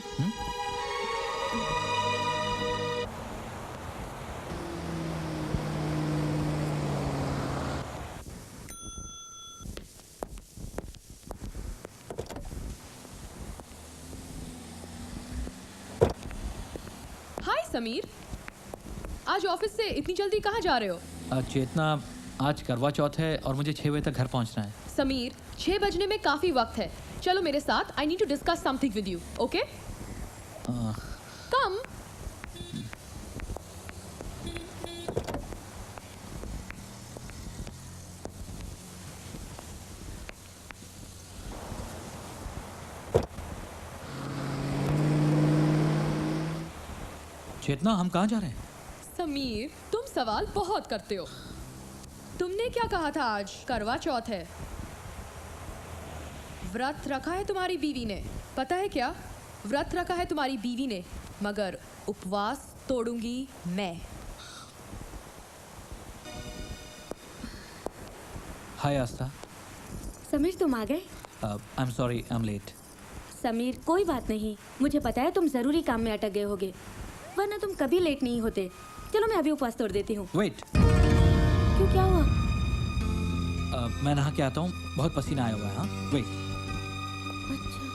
S1: हाय समीर, आज ऑफिस से इतनी जल्दी कहाँ जा रहे हो?
S2: चेतना, आज करवा चौथ है और मुझे 6 बजे तक घर पहुंचना है।
S1: समीर, 6 बजने में काफी वक्त है। चलो मेरे साथ, I need to discuss something with you, okay? Come.
S2: Chetna, हम कहाँ जा रहे हैं?
S1: समीर, तुम सवाल बहुत करते हो। तुमने क्या कहा था आज करवा चौथ है? व्रत रखा है तुम्हारी बीवी ने। पता है क्या, व्रत रखा है तुम्हारी बीवी ने, मगर उपवास तोड़ूंगी मैं।
S2: हाय आस्था।
S9: समीर, तुम आ गए?
S2: I am sorry, I am late.
S9: Sameer, कोई बात नहीं, मुझे पता है तुम जरूरी काम में अटक गए होगे, वरना तुम कभी लेट नहीं होते। चलो मैं अभी उपवास तोड़ देती हूँ।
S2: वेट।
S9: क्यों, क्या हुआ?
S2: मैं नहा के आता हूँ, बहुत पसीना आया हुआ है। हाँ, वेट।
S9: अच्छा।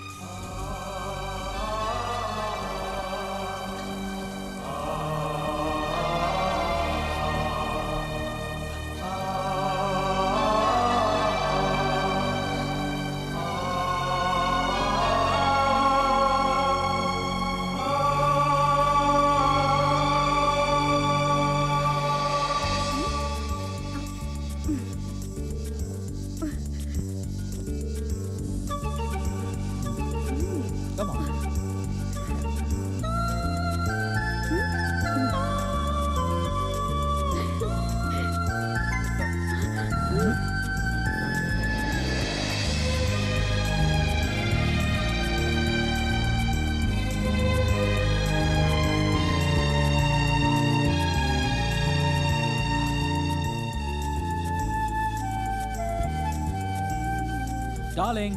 S2: Darling,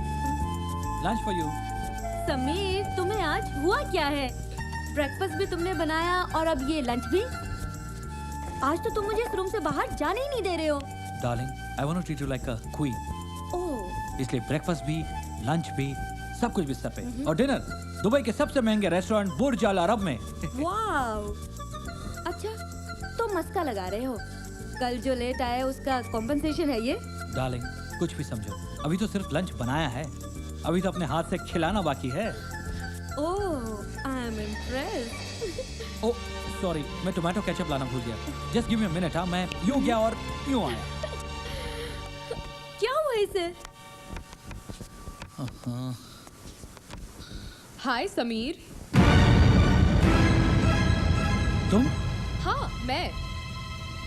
S2: lunch for you.
S9: Sameer, तुम्हें आज हुआ क्या है? ब्रेकफास्ट भी तुमने बनाया और अब ये लंच भी? आज तो तुम मुझे इस रूम से बाहर जाने ही नहीं दे रहे हो।
S2: Darling, I want to treat you like a queen,
S9: oh,
S2: इसलिए ब्रेकफास्ट भी, लंच भी, सब कुछ बिस्तर पे, और डिनर दुबई के सबसे महंगे रेस्टोरेंट बुर्ज अल अरब में।
S9: वाओ। अच्छा, तो मस्का लगा रहे हो? कल जो लेट आए उसका कॉम्पेंसेशन है ये?
S2: डार्लिंग, कुछ भी समझो, अभी तो सिर्फ लंच बनाया है, अभी तो अपने हाथ से खिलाना बाकी है।
S9: Oh, I am impressed.
S2: Oh sorry, मैं टोमेटो केचप लाना भूल गया। Just give me a minute. हाँ, मैं यूं गया और यूं आया।
S9: क्या हुआ इसे?
S1: हाय समीर।
S2: तुम?
S1: हाँ, मैं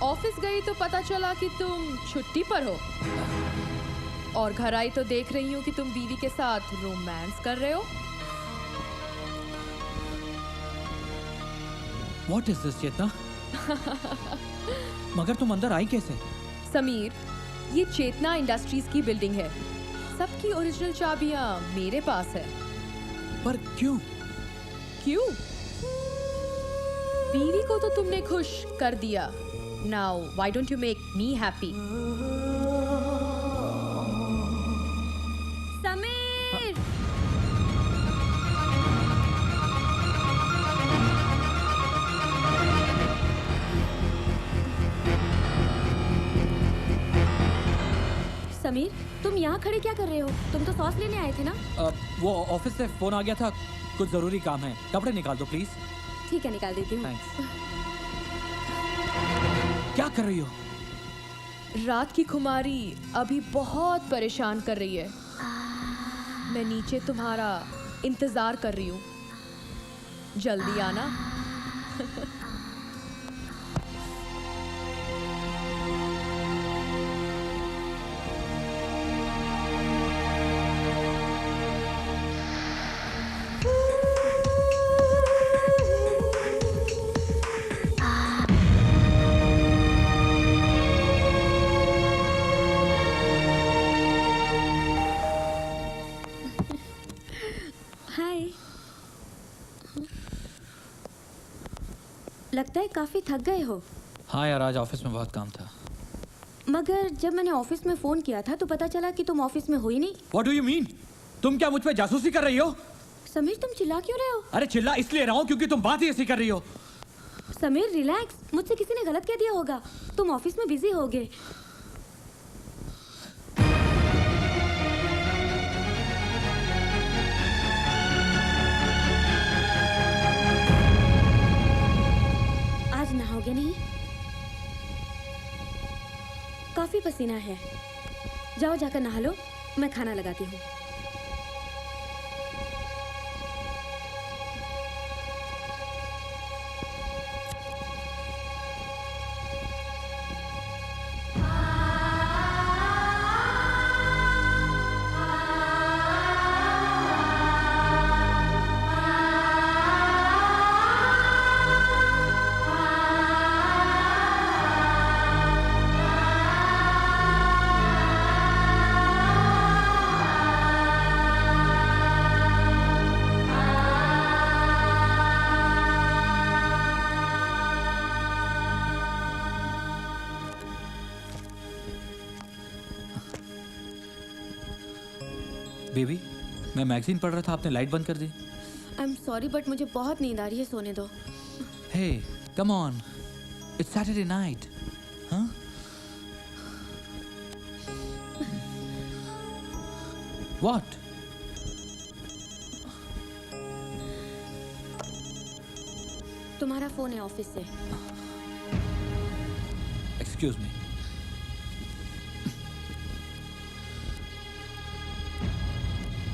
S1: ऑफिस गई तो पता चला कि तुम छुट्टी पर हो, और घर आई तो देख रही हूँ कि तुम बीवी के साथ रोमांस कर रहे हो।
S2: What is this, चेतना? मगर तुम अंदर आई कैसे?
S1: समीर, ये चेतना इंडस्ट्रीज की बिल्डिंग है, सबकी ओरिजिनल चाबियां मेरे पास है।
S2: पर क्यों?
S1: क्यों? बीवी को तो तुमने खुश कर दिया। Now, why don't you make me happy?
S9: Sameer! Sameer, तुम यहाँ खड़े क्या कर रहे हो? तुम तो सॉस लेने आए थे ना?
S2: वो ऑफिस से फोन आ गया था, कुछ जरूरी काम है। कपड़े निकाल दो प्लीज।
S9: ठीक है, निकाल देती हूँ।
S2: थैंक्स। क्या कर रही हो?
S1: रात की खुमारी अभी बहुत परेशान कर रही है। मैं नीचे तुम्हारा इंतजार कर रही हूँ, जल्दी आना।
S9: हाय। लगता है काफी थक गए हो।
S2: हाँ यार, आज ऑफिस में बहुत काम था।
S9: मगर जब मैंने ऑफिस में फोन किया था तो पता चला कि तुम ऑफिस में हो ही नहीं।
S2: What do you mean? तुम क्या मुझ पे जासूसी कर रही हो?
S9: समीर, तुम चिल्ला क्यों रहे हो?
S2: अरे चिल्ला इसलिए रहा हूँ क्योंकि तुम बात ही ऐसी कर रही हो।
S9: समीर रिलैक्स, मुझसे किसी ने गलत कह दिया होगा। तुम ऑफिस में बिजी होगे। आज नहाओगे नहीं? काफी पसीना है, जाओ जाकर नहा लो, मैं खाना लगाती हूँ।
S2: बेबी, मैं मैगजीन पढ़ रहा था, आपने लाइट बंद कर दी।
S9: आई एम सॉरी बट मुझे बहुत नींद आ रही है, सोने दो।
S2: Hey, come on, it's Saturday night. हाँ? व्हाट?
S9: तुम्हारा फोन है ऑफिस से।
S2: Excuse me.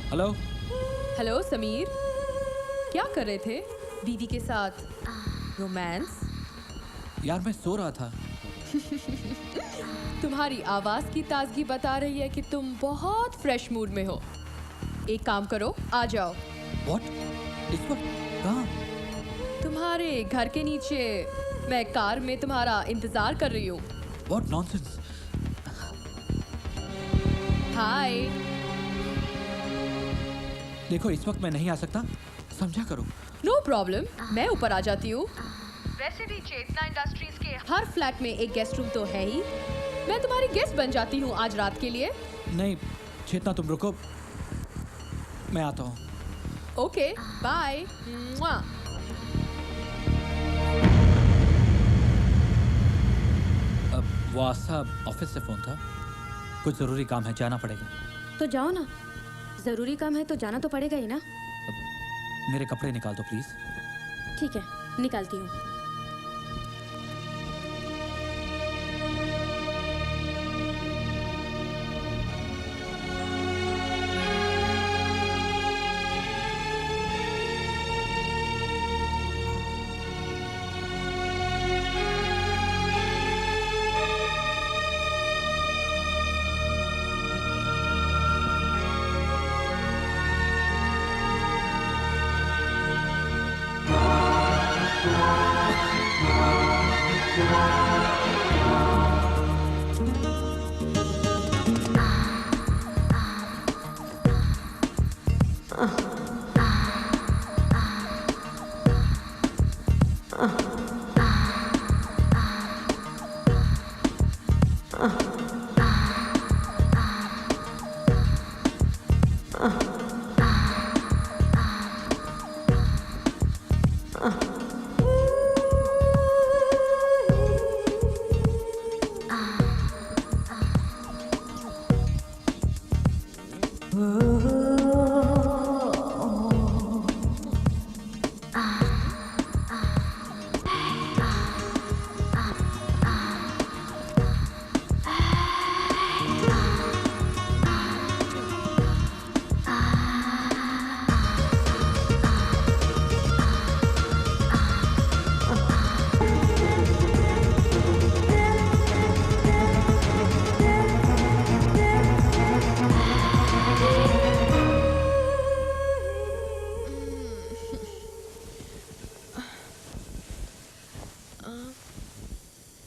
S2: Hello.
S1: Hello Sameer, क्या कर रहे थे? बीवी के साथ रोमांस?
S2: यार मैं सो रहा था।
S1: तुम्हारी आवाज की ताजगी बता रही है कि तुम बहुत फ्रेश मूड में हो। एक काम करो, आ जाओ।
S2: व्हाट? इस वक्त कहाँ?
S1: तुम्हारे घर के नीचे मैं कार में तुम्हारा इंतजार कर रही हूँ।
S2: What nonsense?
S1: हाय।
S2: देखो इस वक्त मैं नहीं आ सकता, समझा करो।
S1: नो प्रॉब्लम, मैं ऊपर आ जाती हूँ। वैसे भी चेतना इंडस्ट्रीज के हर फ्लैट में एक गेस्ट रूम तो है ही। मैं तुम्हारी गेस्ट बन जाती हूँ आज रात के लिए।
S2: नहीं चेतना तुम रुको, मैं आता हूँ।
S1: Okay bye.
S2: वो आस्था ऑफिस से फोन था, कुछ जरूरी काम है, जाना पड़ेगा।
S9: तो जाओ ना, जरूरी काम है तो जाना तो पड़ेगा ही ना।
S2: मेरे कपड़े निकाल दो प्लीज।
S9: ठीक है, निकालती हूँ।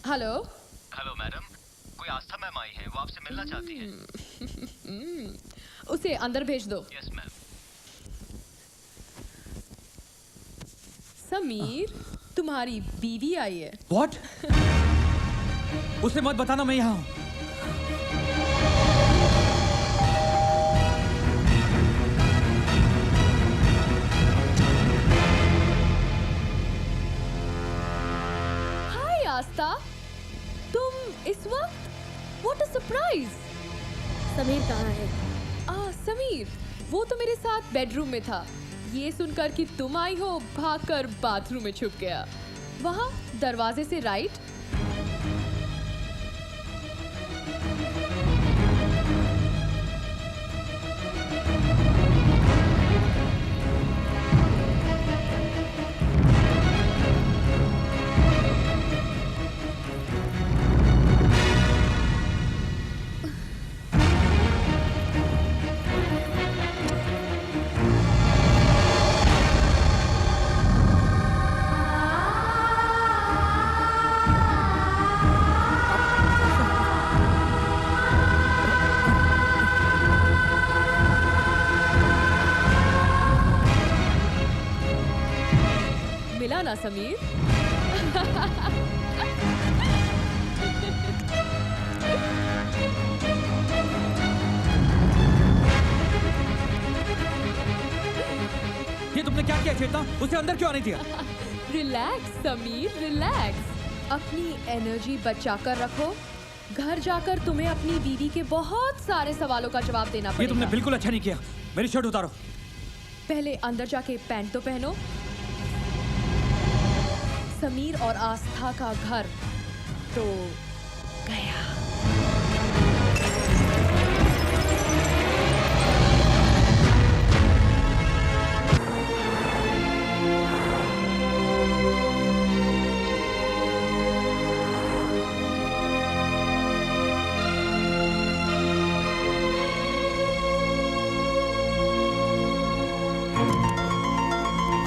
S1: हेलो।
S10: हेलो मैडम, कोई आस्था मैम आई है, वो आपसे मिलना चाहती हैं।
S1: उसे अंदर भेज दो।
S10: Yes ma'am.
S1: समीर, तुम्हारी बीवी आई है।
S2: व्हाट? उसे मत बताना मैं यहाँ हूँ।
S1: हाय आस्था, तुम इस वक्त? What a surprise.
S9: समीर कहाँ है?
S1: समीर, वो तो मेरे साथ बेडरूम में था। ये सुनकर कि तुम आई हो, भागकर बाथरूम में छुप गया। वहाँ दरवाजे से राइट। मिला ना समीर?
S2: ये तुमने क्या किया चेतना? उसे अंदर क्यों आने दिया?
S1: Relax Sameer, relax. अपनी एनर्जी बचाकर रखो। घर जाकर तुम्हें अपनी बीवी के बहुत सारे सवालों का जवाब देना पड़ेगा।
S2: ये तुमने बिल्कुल अच्छा नहीं किया। मेरी शर्ट उतारो।
S1: पहले अंदर जाके पैंट तो पहनो। समीर और आस्था का घर तो गया।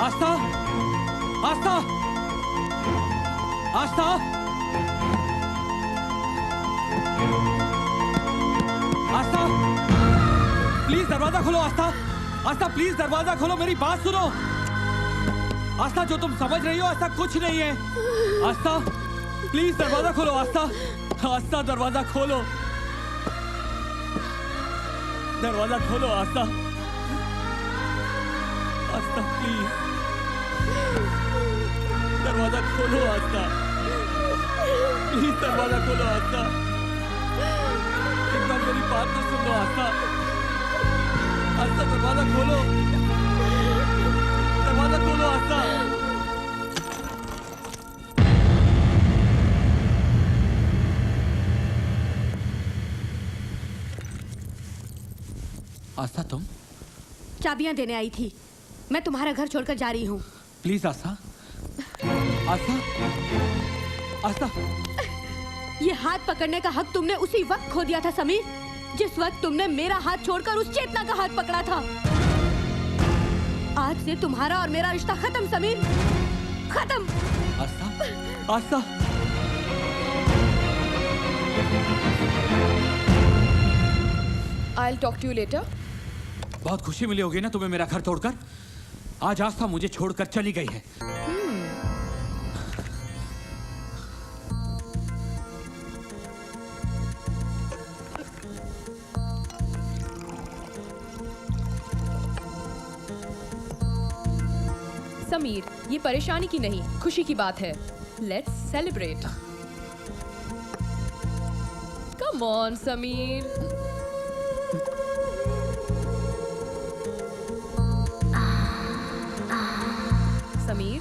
S2: आस्था, आस्था, आस्था, आस्था, प्लीज दरवाजा खोलो आस्था। आस्था प्लीज दरवाजा खोलो, मेरी बात सुनो। आस्था जो तुम समझ रही हो ऐसा कुछ नहीं है। आस्था प्लीज दरवाजा खोलो। आस्था, आस्था दरवाजा खोलो, दरवाजा खोलो आस्था। आस्था प्लीज दरवाजा खोलो आस्था, प्लीज दरवाजा खोलो आस्था। एक बार मेरी बात तो सुन लो आस्था। आस्था दरवाजा खोलो, दरवाजा खोलो आस्था। आस्था तुम?
S9: चाबियां देने आई थी। मैं तुम्हारा घर छोड़कर जा रही हूँ।
S2: प्लीज आस्था, आस्था, आस्था।
S9: ये हाथ पकड़ने का हक तुमने उसी वक्त खो दिया था समीर, जिस वक्त तुमने मेरा हाथ छोड़कर उस चेतना का हाथ पकड़ा था। आज से तुम्हारा और मेरा रिश्ता खत्म समीर, खत्म।
S2: आस्था, आस्था।
S1: I'll talk to you later.
S2: बहुत खुशी मिली होगी ना तुम्हें मेरा घर तोड़कर। आज आस्था मुझे छोड़कर चली गई है।
S1: समीर, ये परेशानी की नहीं, खुशी की बात है। Let's celebrate. Come on, Sameer. Sameer,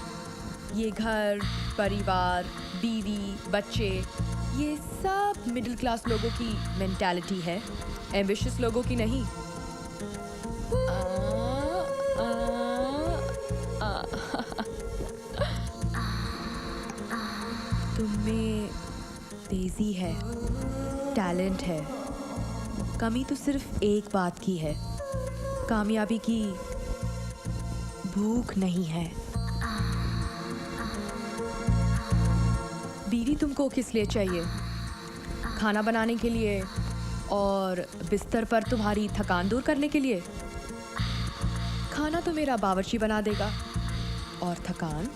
S1: ये घर, परिवार, बीवी, बच्चे, ये सब मिडिल क्लास लोगों की मेंटालिटी है, एम्बिशियस लोगों की नहीं। तुममें तेजी है, टैलेंट है, कमी तो सिर्फ एक बात की है, कामयाबी की भूख नहीं है। बीवी तुमको किस लिए चाहिए? खाना बनाने के लिए और बिस्तर पर तुम्हारी थकान दूर करने के लिए? खाना तो मेरा बावर्ची बना देगा और थकान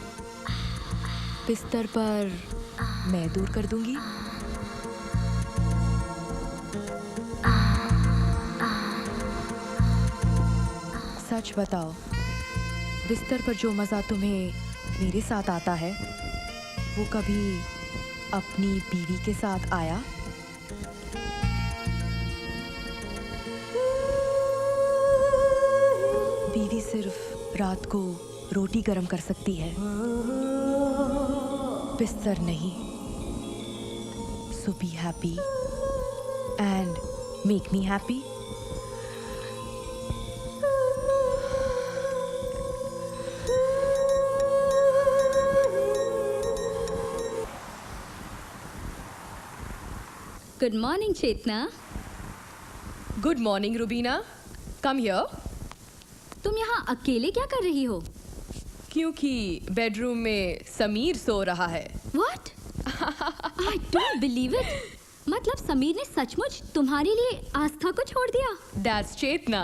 S1: बिस्तर पर मैं दूर कर दूंगी। सच बताओ, बिस्तर पर जो मज़ा तुम्हें मेरे साथ आता है वो कभी अपनी बीवी के साथ आया? बीवी सिर्फ रात को रोटी गरम कर सकती है, बिस्तर नहीं। So be happy and make me happy.
S4: Good morning Chetna.
S1: Good morning Rubina, come here.
S4: तुम यहाँ अकेले क्या कर रही हो?
S1: क्योंकि बेडरूम में समीर सो रहा है।
S4: What? I don't believe it. मतलब समीर ने सचमुच तुम्हारे लिए आस्था को छोड़ दिया?
S1: That's चेतना।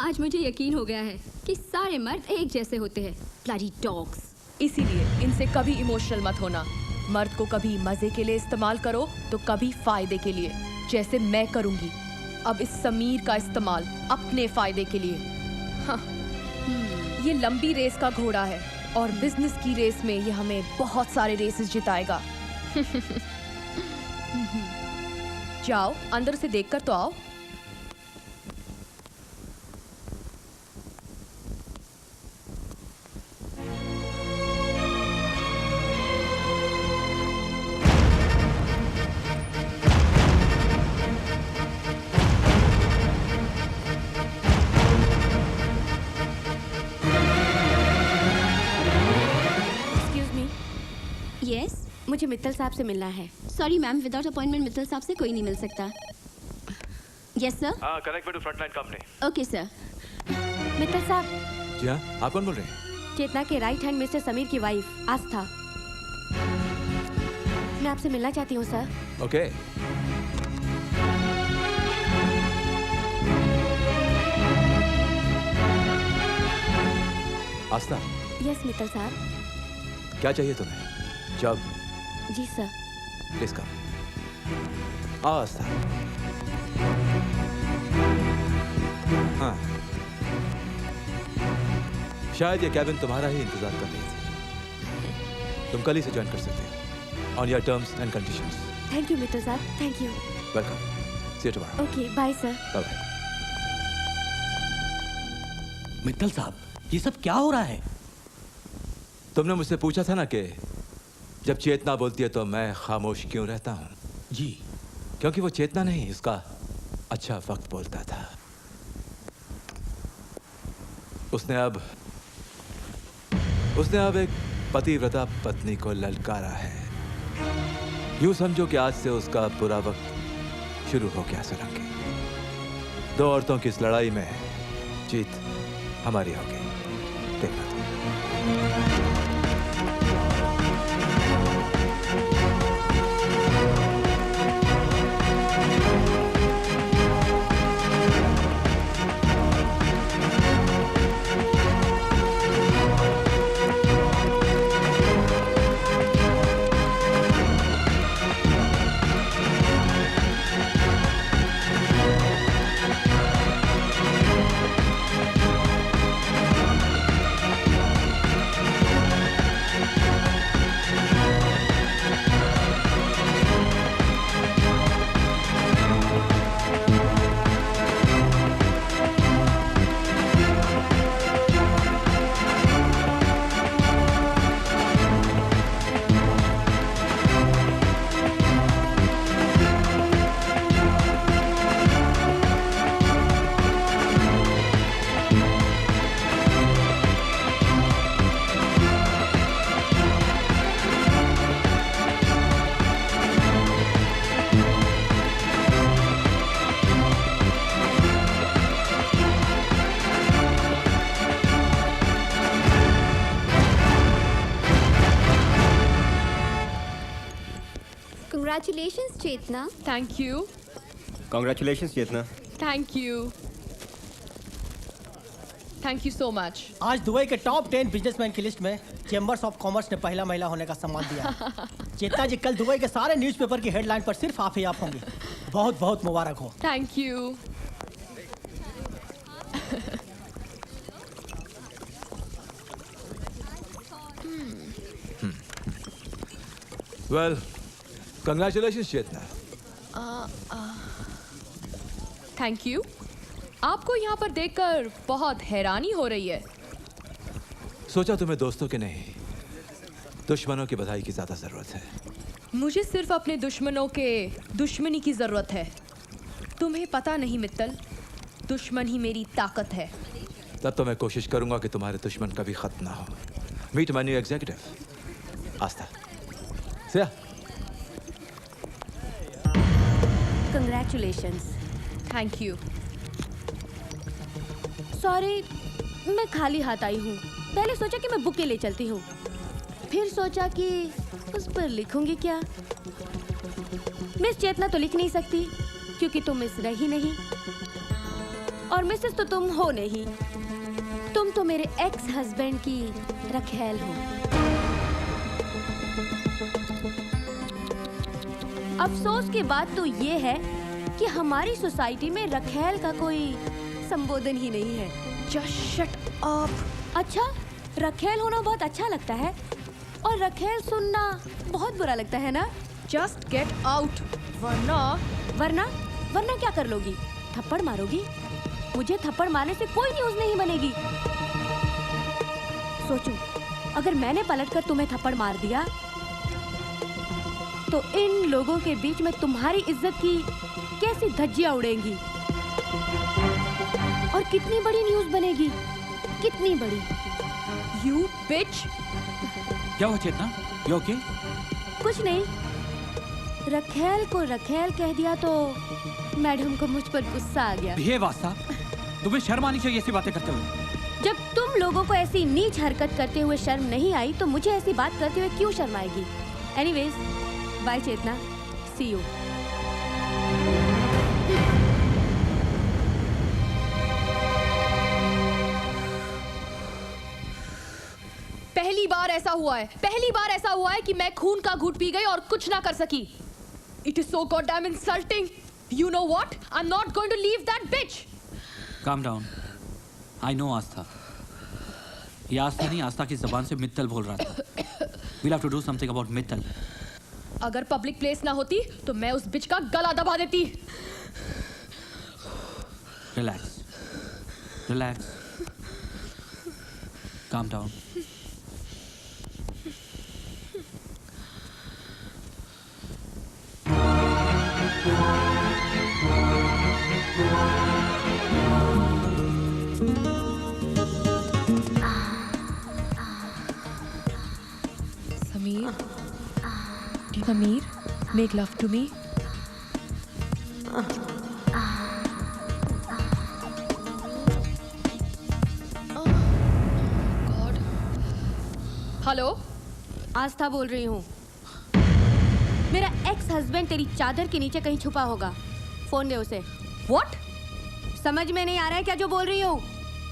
S4: आज मुझे यकीन हो गया है कि सारे मर्द एक जैसे होते हैं। Bloody dogs.
S1: इसीलिए इनसे कभी इमोशनल मत होना। मर्द को कभी मजे के लिए इस्तेमाल करो तो कभी फायदे के लिए, जैसे मैं करूंगी अब इस समीर का इस्तेमाल अपने फायदे के लिए। हाँ। ये लंबी रेस का घोड़ा है और बिजनेस की रेस में ये हमें बहुत सारे रेसेस जिताएगा। जाओ अंदर से देखकर तो आओ।
S4: यस,
S9: मुझे मित्तल साहब से मिलना है।
S4: Sorry ma'am, without appointment Mittal साहब से कोई नहीं मिल सकता। Yes sir.
S6: Connect with frontline company.
S4: Okay sir.
S9: Mittal साहब।
S6: जी हाँ, आप कौन बोल रहे हैं?
S9: चेतना के राइट हैंड मिस्टर समीर की वाइफ आस्था। मैं आपसे मिलना चाहती हूँ सर।
S6: ओके। आस्था,
S9: यस मित्तल साहब।
S6: क्या चाहिए तुम्हें? जब
S9: जी सर।
S6: Please come. आओ आस्था। हाँ, शायद ये कैबिन तुम्हारा ही इंतजार कर रही थी। तुम कल ही से ज्वाइन कर सकते हो on your terms and conditions.
S9: Thank you Mittal साहब, thank you.
S6: Welcome. See you tomorrow.
S9: Okay, bye sir.
S6: Bye bye.
S7: Mittal साहब, ये सब क्या हो रहा है?
S6: तुमने मुझसे पूछा था ना कि जब चेतना बोलती है तो मैं खामोश क्यों रहता हूं?
S7: जी।
S6: क्योंकि वो चेतना नहीं, उसका अच्छा वक्त बोलता था। उसने अब एक पतिव्रता पत्नी को ललकारा है। यूं समझो कि आज से उसका बुरा वक्त शुरू हो गया सोलंकी। दो औरतों की इस लड़ाई में जीत हमारी होगी, देखना तुम।
S4: Congratulations, Chetna.
S1: Thank you.
S10: Congratulations, Chetna.
S1: Thank you. Thank you so much.
S3: आज दुबई के टॉप 10 बिजनेसमैन की लिस्ट में चेंबर्स ऑफ कॉमर्स ने पहला महिला होने का सम्मान दिया है। चेतना जी, कल दुबई के सारे न्यूज़पेपर की हेडलाइन पर सिर्फ आप ही आप होंगी। बहुत बहुत मुबारक हो।
S1: Thank you.
S6: Well, congratulations Chetna.
S1: Thank you. आपको यहाँ पर देखकर बहुत हैरानी हो रही है।
S6: सोचा तुम्हें दोस्तों के नहीं, दुश्मनों की बधाई की ज्यादा जरूरत है।
S1: मुझे सिर्फ अपने दुश्मनों के दुश्मनी की जरूरत है। तुम्हें पता नहीं मित्तल, दुश्मन ही मेरी ताकत है।
S6: तब तो मैं कोशिश करूंगा कि तुम्हारे दुश्मन कभी खत्म ना हो। Meet my new executive Aastha. Siya.
S9: Congratulations.
S1: Thank you.
S9: Sorry, मैं खाली हाथ आई हूँ। पहले सोचा कि मैं बुके ले चलती हूँ, फिर सोचा कि उस पर लिखूंगी क्या। मिस चेतना तो लिख नहीं सकती क्योंकि तुम मिस रही नहीं, और मिसेस तो तुम हो नहीं। तुम तो मेरे एक्स हस्बैंड की रखेल हो। अफसोस की बात तो ये है कि हमारी सोसाइटी में रखेल का कोई संबोधन ही नहीं है।
S1: Just shut up.
S9: अच्छा, रखेल होना बहुत अच्छा लगता है और रखेल सुनना बहुत बुरा लगता है ना?
S1: Just get out. वरना
S9: क्या कर लोगी? थप्पड़ मारोगी? मुझे थप्पड़ मारने से कोई न्यूज़ नहीं बनेगी। सोचो, अगर मैंने पलटकर तुम्हें थप्पड़ मार दिया तो इन लोगों के बीच में तुम्हारी इज्जत की कैसी धज्जियां उड़ेंगी और कितनी बड़ी न्यूज़ बनेगी, कितनी बड़ी।
S1: You bitch.
S2: क्या हुआ चेतना? You okay?
S9: कुछ नहीं, रखेल को रखेल कह दिया तो मैडम को मुझ पर गुस्सा आ गया।
S2: Behave आस्था, तुम्हें शर्म आनी चाहिए ऐसी बातें करते हुए।
S9: जब तुम लोगों को ऐसी नीच हरकत करते हुए शर्म नहीं आई तो मुझे ऐसी बात करते हुए क्यों शर्म आएगी? Anyways, bye Chetna, see you.
S1: पहली बार ऐसा हुआ है, पहली बार ऐसा हुआ है कि मैं खून का घूंट पी गई और कुछ ना कर सकी. It is so goddamn insulting. You know what? I'm not going to leave that bitch.
S2: Calm down. I know आस्था. ये आस्था नहीं, आस्था की जबान से मित्तल बोल रहा था. We'll have to do something about Mittal.
S1: अगर पब्लिक प्लेस ना होती तो मैं उस बिच का गला दबा देती.
S2: Relax. Relax. Calm down.
S1: Samir, make love to me. God. हेलो,
S9: आस्था बोल रही हूँ. मेरा एक्स हस्बैंड तेरी चादर के नीचे कहीं छुपा होगा. फोन दे उसे.
S1: What?
S9: समझ में नहीं आ रहा है क्या जो बोल रही हूँ?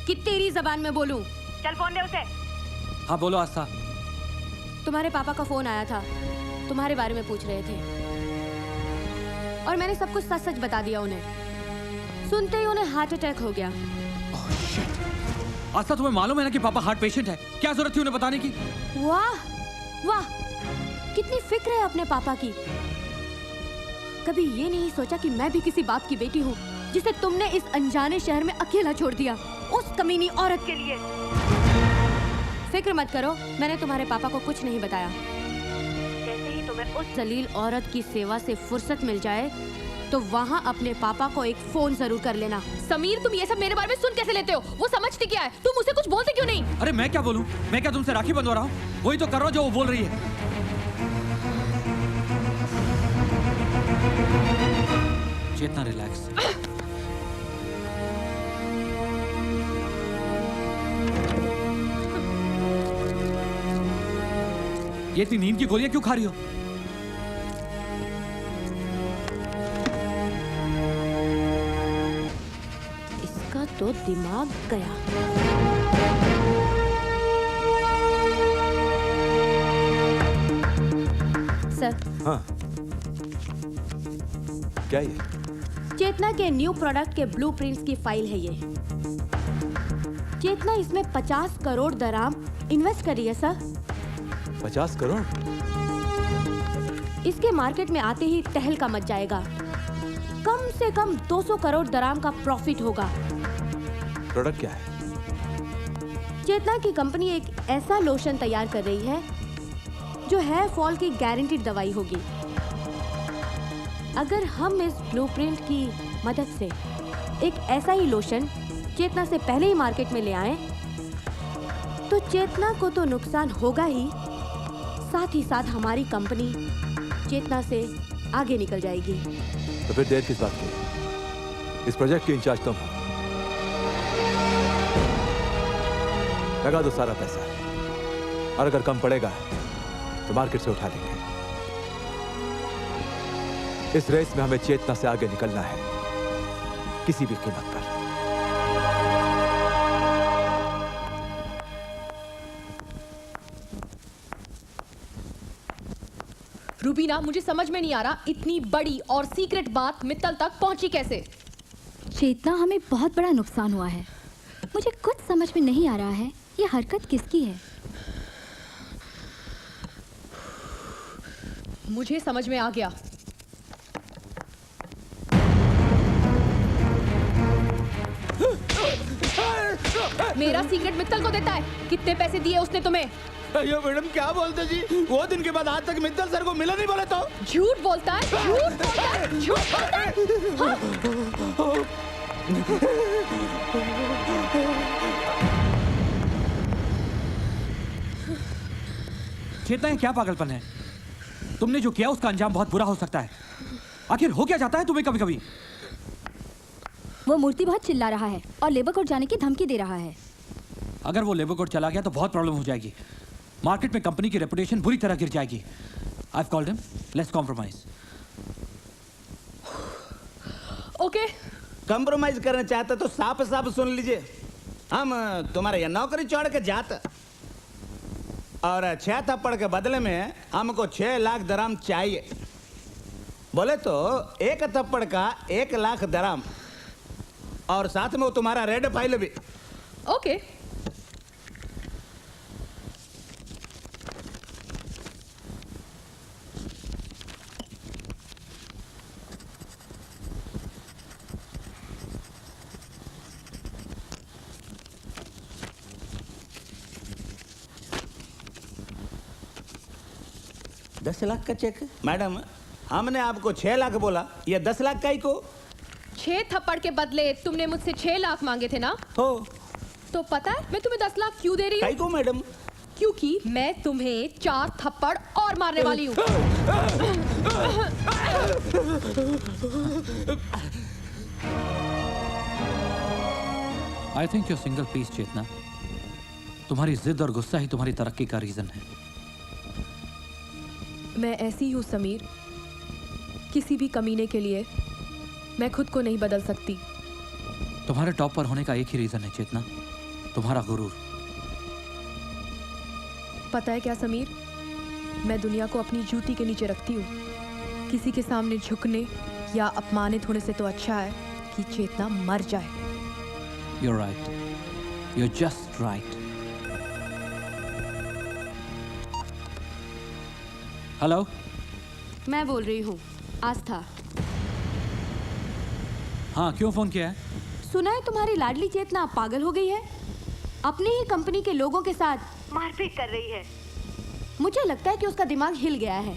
S9: कि तेरी जबान में बोलूं? चल फोन दे उसे.
S2: हाँ बोलो आस्था.
S9: तुम्हारे पापा का फोन आया था. तुम्हारे बारे में पूछ रहे थे और मैंने सब कुछ सच सच बता दिया उन्हें. सुनते ही उन्हें हार्ट अटैक हो गया.
S2: आस्था तुम्हें मालूम है ना कि पापा हार्ट पेशेंट है. क्या जरूरत थी उन्हें बताने की?
S9: वाह वाह, कितनी फिक्र है अपने पापा की. कभी ये नहीं सोचा कि मैं भी किसी बाप की बेटी हूँ जिसे तुमने इस अनजाने शहर में अकेला छोड़ दिया उस कमीनी औरत के लिए. फिक्र मत करो, मैंने तुम्हारे पापा को कुछ नहीं बताया. जैसे ही तुम्हें उस जलील औरत की सेवा से फुर्सत मिल जाए तो वहाँ अपने पापा को एक फोन जरूर कर लेना.
S1: समीर, तुम ये सब मेरे बारे में सुन कैसे लेते हो? वो समझती क्या है? तुम उसे कुछ बोलते क्यों नहीं?
S2: अरे मैं क्या बोलूं? मैं क्या तुमसे राखी बंधवा रहा हूँ? वही तो कर रहा हूँ जो वो बोल रही है. चेतना, रिलैक्स. ये इतनी नींद की गोलियां क्यों खा रही हो?
S9: इसका तो दिमाग गया. सर.
S6: हाँ. क्या ये?
S9: चेतना के न्यू प्रोडक्ट के ब्लूप्रिंट्स की फाइल है ये. चेतना इसमें 50 करोड़ दराम इन्वेस्ट कर रही है सर.
S6: 50 करोड़?
S9: इसके मार्केट में आते ही तहलका मच जाएगा. कम से कम 200 करोड़ दराम का प्रॉफिट होगा.
S6: प्रोडक्ट क्या है?
S9: चेतना की कंपनी एक ऐसा लोशन तैयार कर रही है जो हेयर फॉल की गारंटीड दवाई होगी. अगर हम इस ब्लूप्रिंट की मदद से एक ऐसा ही लोशन चेतना से पहले ही मार्केट में ले आए तो चेतना को तो नुकसान होगा ही, साथ ही साथ हमारी कंपनी चेतना से आगे निकल जाएगी.
S6: तो फिर देर किस बात की? इस प्रोजेक्ट की इंचार्ज तुम हो. लगा दो सारा पैसा और अगर कम पड़ेगा तो मार्केट से उठा लेंगे. इस रेस में हमें चेतना से आगे निकलना है किसी भी कीमत पर.
S1: रूबीना, मुझे समझ में नहीं आ रहा इतनी बड़ी और सीक्रेट बात मित्तल तक पहुंची कैसे?
S4: चेतना, हमें बहुत बड़ा नुकसान हुआ है. मुझे कुछ समझ में नहीं आ रहा है ये हरकत किसकी है.
S1: मुझे समझ में आ गया. मेरा सीक्रेट मित्तल को देता है. कितने पैसे दिए उसने तुम्हें?
S8: अयो मैडम, क्या बोलते जी? वो दिन के बाद आज तक मित्तल सर को मिला नहीं बोले तो?
S1: झूठ बोलता है, झूठ बोलता है, झूठ बोलता है. हाँ?
S2: चेतना, क्या पागलपन है? तुमने जो किया उसका अंजाम बहुत बुरा हो सकता है. आखिर हो क्या जाता है तुम्हें कभी कभी?
S4: वो मूर्ति बहुत चिल्ला रहा है और लेबर कोर्ट जाने की धमकी दे रहा है.
S2: अगर वो लेबर कोर्ट चला गया तो बहुत प्रॉब्लम हो जाएगी. मार्केट में कंपनी की रेपुटेशन बुरी तरह गिर जाएगी. I've called him. Let's compromise.
S1: Okay.
S8: Compromise करना चाहते तो साफ साफ सुन लीजिए. हम तुम्हारे यहाँ नौकरी छोड़ के जाते और 6 थप्पड़ के बदले में हमको 6 लाख दराम चाहिए। बोले तो 1 थप्पड़ का 1 लाख दराम, और साथ में वो तुम्हारा रेड फाइल भी।
S1: ओके।
S8: $10 लाख का चेक। मैडम, हमने आपको 6 लाख बोला, ये 10 लाख का ही को।
S1: 6 थप्पड़ के बदले तुमने मुझसे 6 लाख मांगे थे ना?
S8: हो।
S1: तो पता है मैं तुम्हें 10 लाख क्यों दे रही हूँ?
S8: को मैडम?
S1: क्योंकि मैं तुम्हें 4 थप्पड़ और मारने वाली हूँ।
S2: I think your single piece Chetna. तुम्हारी जिद और गुस्सा ही तुम्हारी तरक्की का रीजन है।
S1: मैं ऐसी हूँ समीर, किसी भी कमीने के लिए मैं खुद को नहीं बदल सकती।
S2: तुम्हारे टॉप पर होने का एक ही रीजन है चेतना, तुम्हारा गुरूर।
S1: पता है क्या समीर, मैं दुनिया को अपनी जूती के नीचे रखती हूँ। किसी के सामने झुकने या अपमानित होने से तो अच्छा है कि चेतना मर जाए।
S2: You're right. You're just right. Hello,
S9: मैं बोल रही हूँ आस्था।
S2: हाँ क्यों फोन किया है?
S9: सुना है तुम्हारी लाडली चेतना पागल हो गई है, अपनी ही कंपनी के लोगों के साथ मारपीट कर रही है। मुझे लगता है कि उसका दिमाग हिल गया है,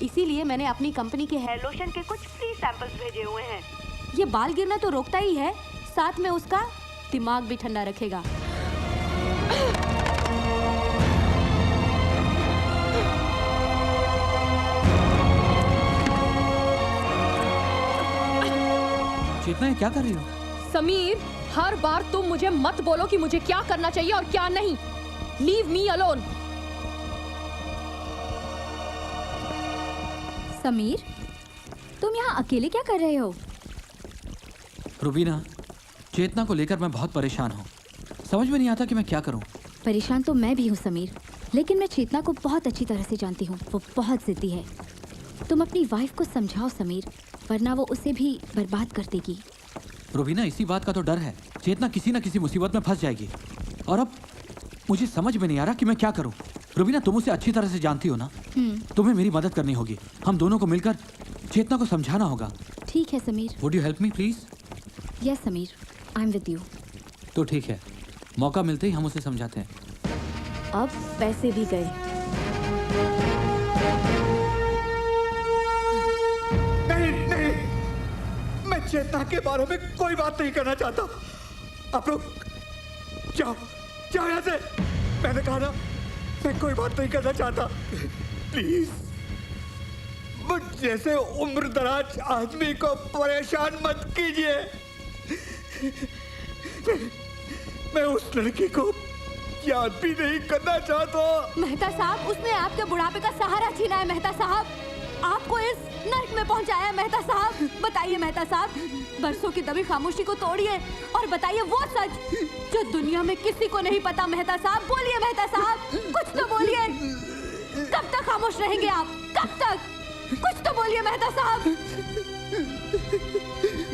S9: इसीलिए मैंने अपनी कंपनी के हेयर लोशन के कुछ फ्री सैंपल्स भेजे हुए हैं। ये बाल गिरना तो रोकता ही है, साथ में उसका दिमाग भी ठंडा रखेगा।
S2: चेतना, क्या कर रही हो?
S1: समीर, हर बार तुम मुझे मत बोलो कि मुझे क्या करना चाहिए और क्या नहीं। Leave me alone.
S4: समीर, तुम यहाँ अकेले क्या कर रहे हो?
S2: रुबीना, चेतना को लेकर मैं बहुत परेशान हूँ। समझ में नहीं आता कि मैं क्या करूँ।
S4: परेशान तो मैं भी हूँ समीर, लेकिन मैं चेतना को बहुत अच्छी तरह से जानती हूँ। वो बहुत जिद्दी है। तुम अपनी वाइफ को समझाओ समीर, वरना वो उसे भी बर्बाद कर देगी।
S2: रुबीना, इसी बात का तो डर है। चेतना किसी न किसी मुसीबत में फंस जाएगी और अब मुझे समझ में नहीं आ रहा कि मैं क्या करूँ। रुबीना, तुम उसे अच्छी तरह से जानती हो ना? तुम्हें मेरी मदद करनी होगी। हम दोनों को मिलकर चेतना को समझाना होगा।
S4: ठीक है Sameer.
S2: Would you help me please?
S4: Yes Sameer, I am with you.
S2: तो ठीक है, मौका मिलते ही हम उसे समझाते हैं।
S9: अब पैसे भी गए।
S11: नहीं, मैं चेतना के बारे में कोई बात नहीं करना चाहता। आप लोग जाओ यहाँ से। मैंने कहा ना, मैं कोई बात नहीं करना चाहता। प्लीज, मुझ जैसे उम्र दराज आदमी को परेशान मत कीजिए। मैं उस लड़की को याद भी नहीं करना चाहता।
S9: मेहता साहब, उसने आपके बुढ़ापे का सहारा छीना है। मेहता साहब, आपको इस नर्क में पहुंचाया है। मेहता साहब, बताइए मेहता साहब, बरसों की दबी खामोशी को तोड़िए और बताइए वो सच जो दुनिया में किसी को नहीं पता। मेहता साहब, बोलिए मेहता साहब, कुछ तो बोलिए। कब तक खामोश रहेंगे आप? कब तक? कुछ तो बोलिए मेहता साहब।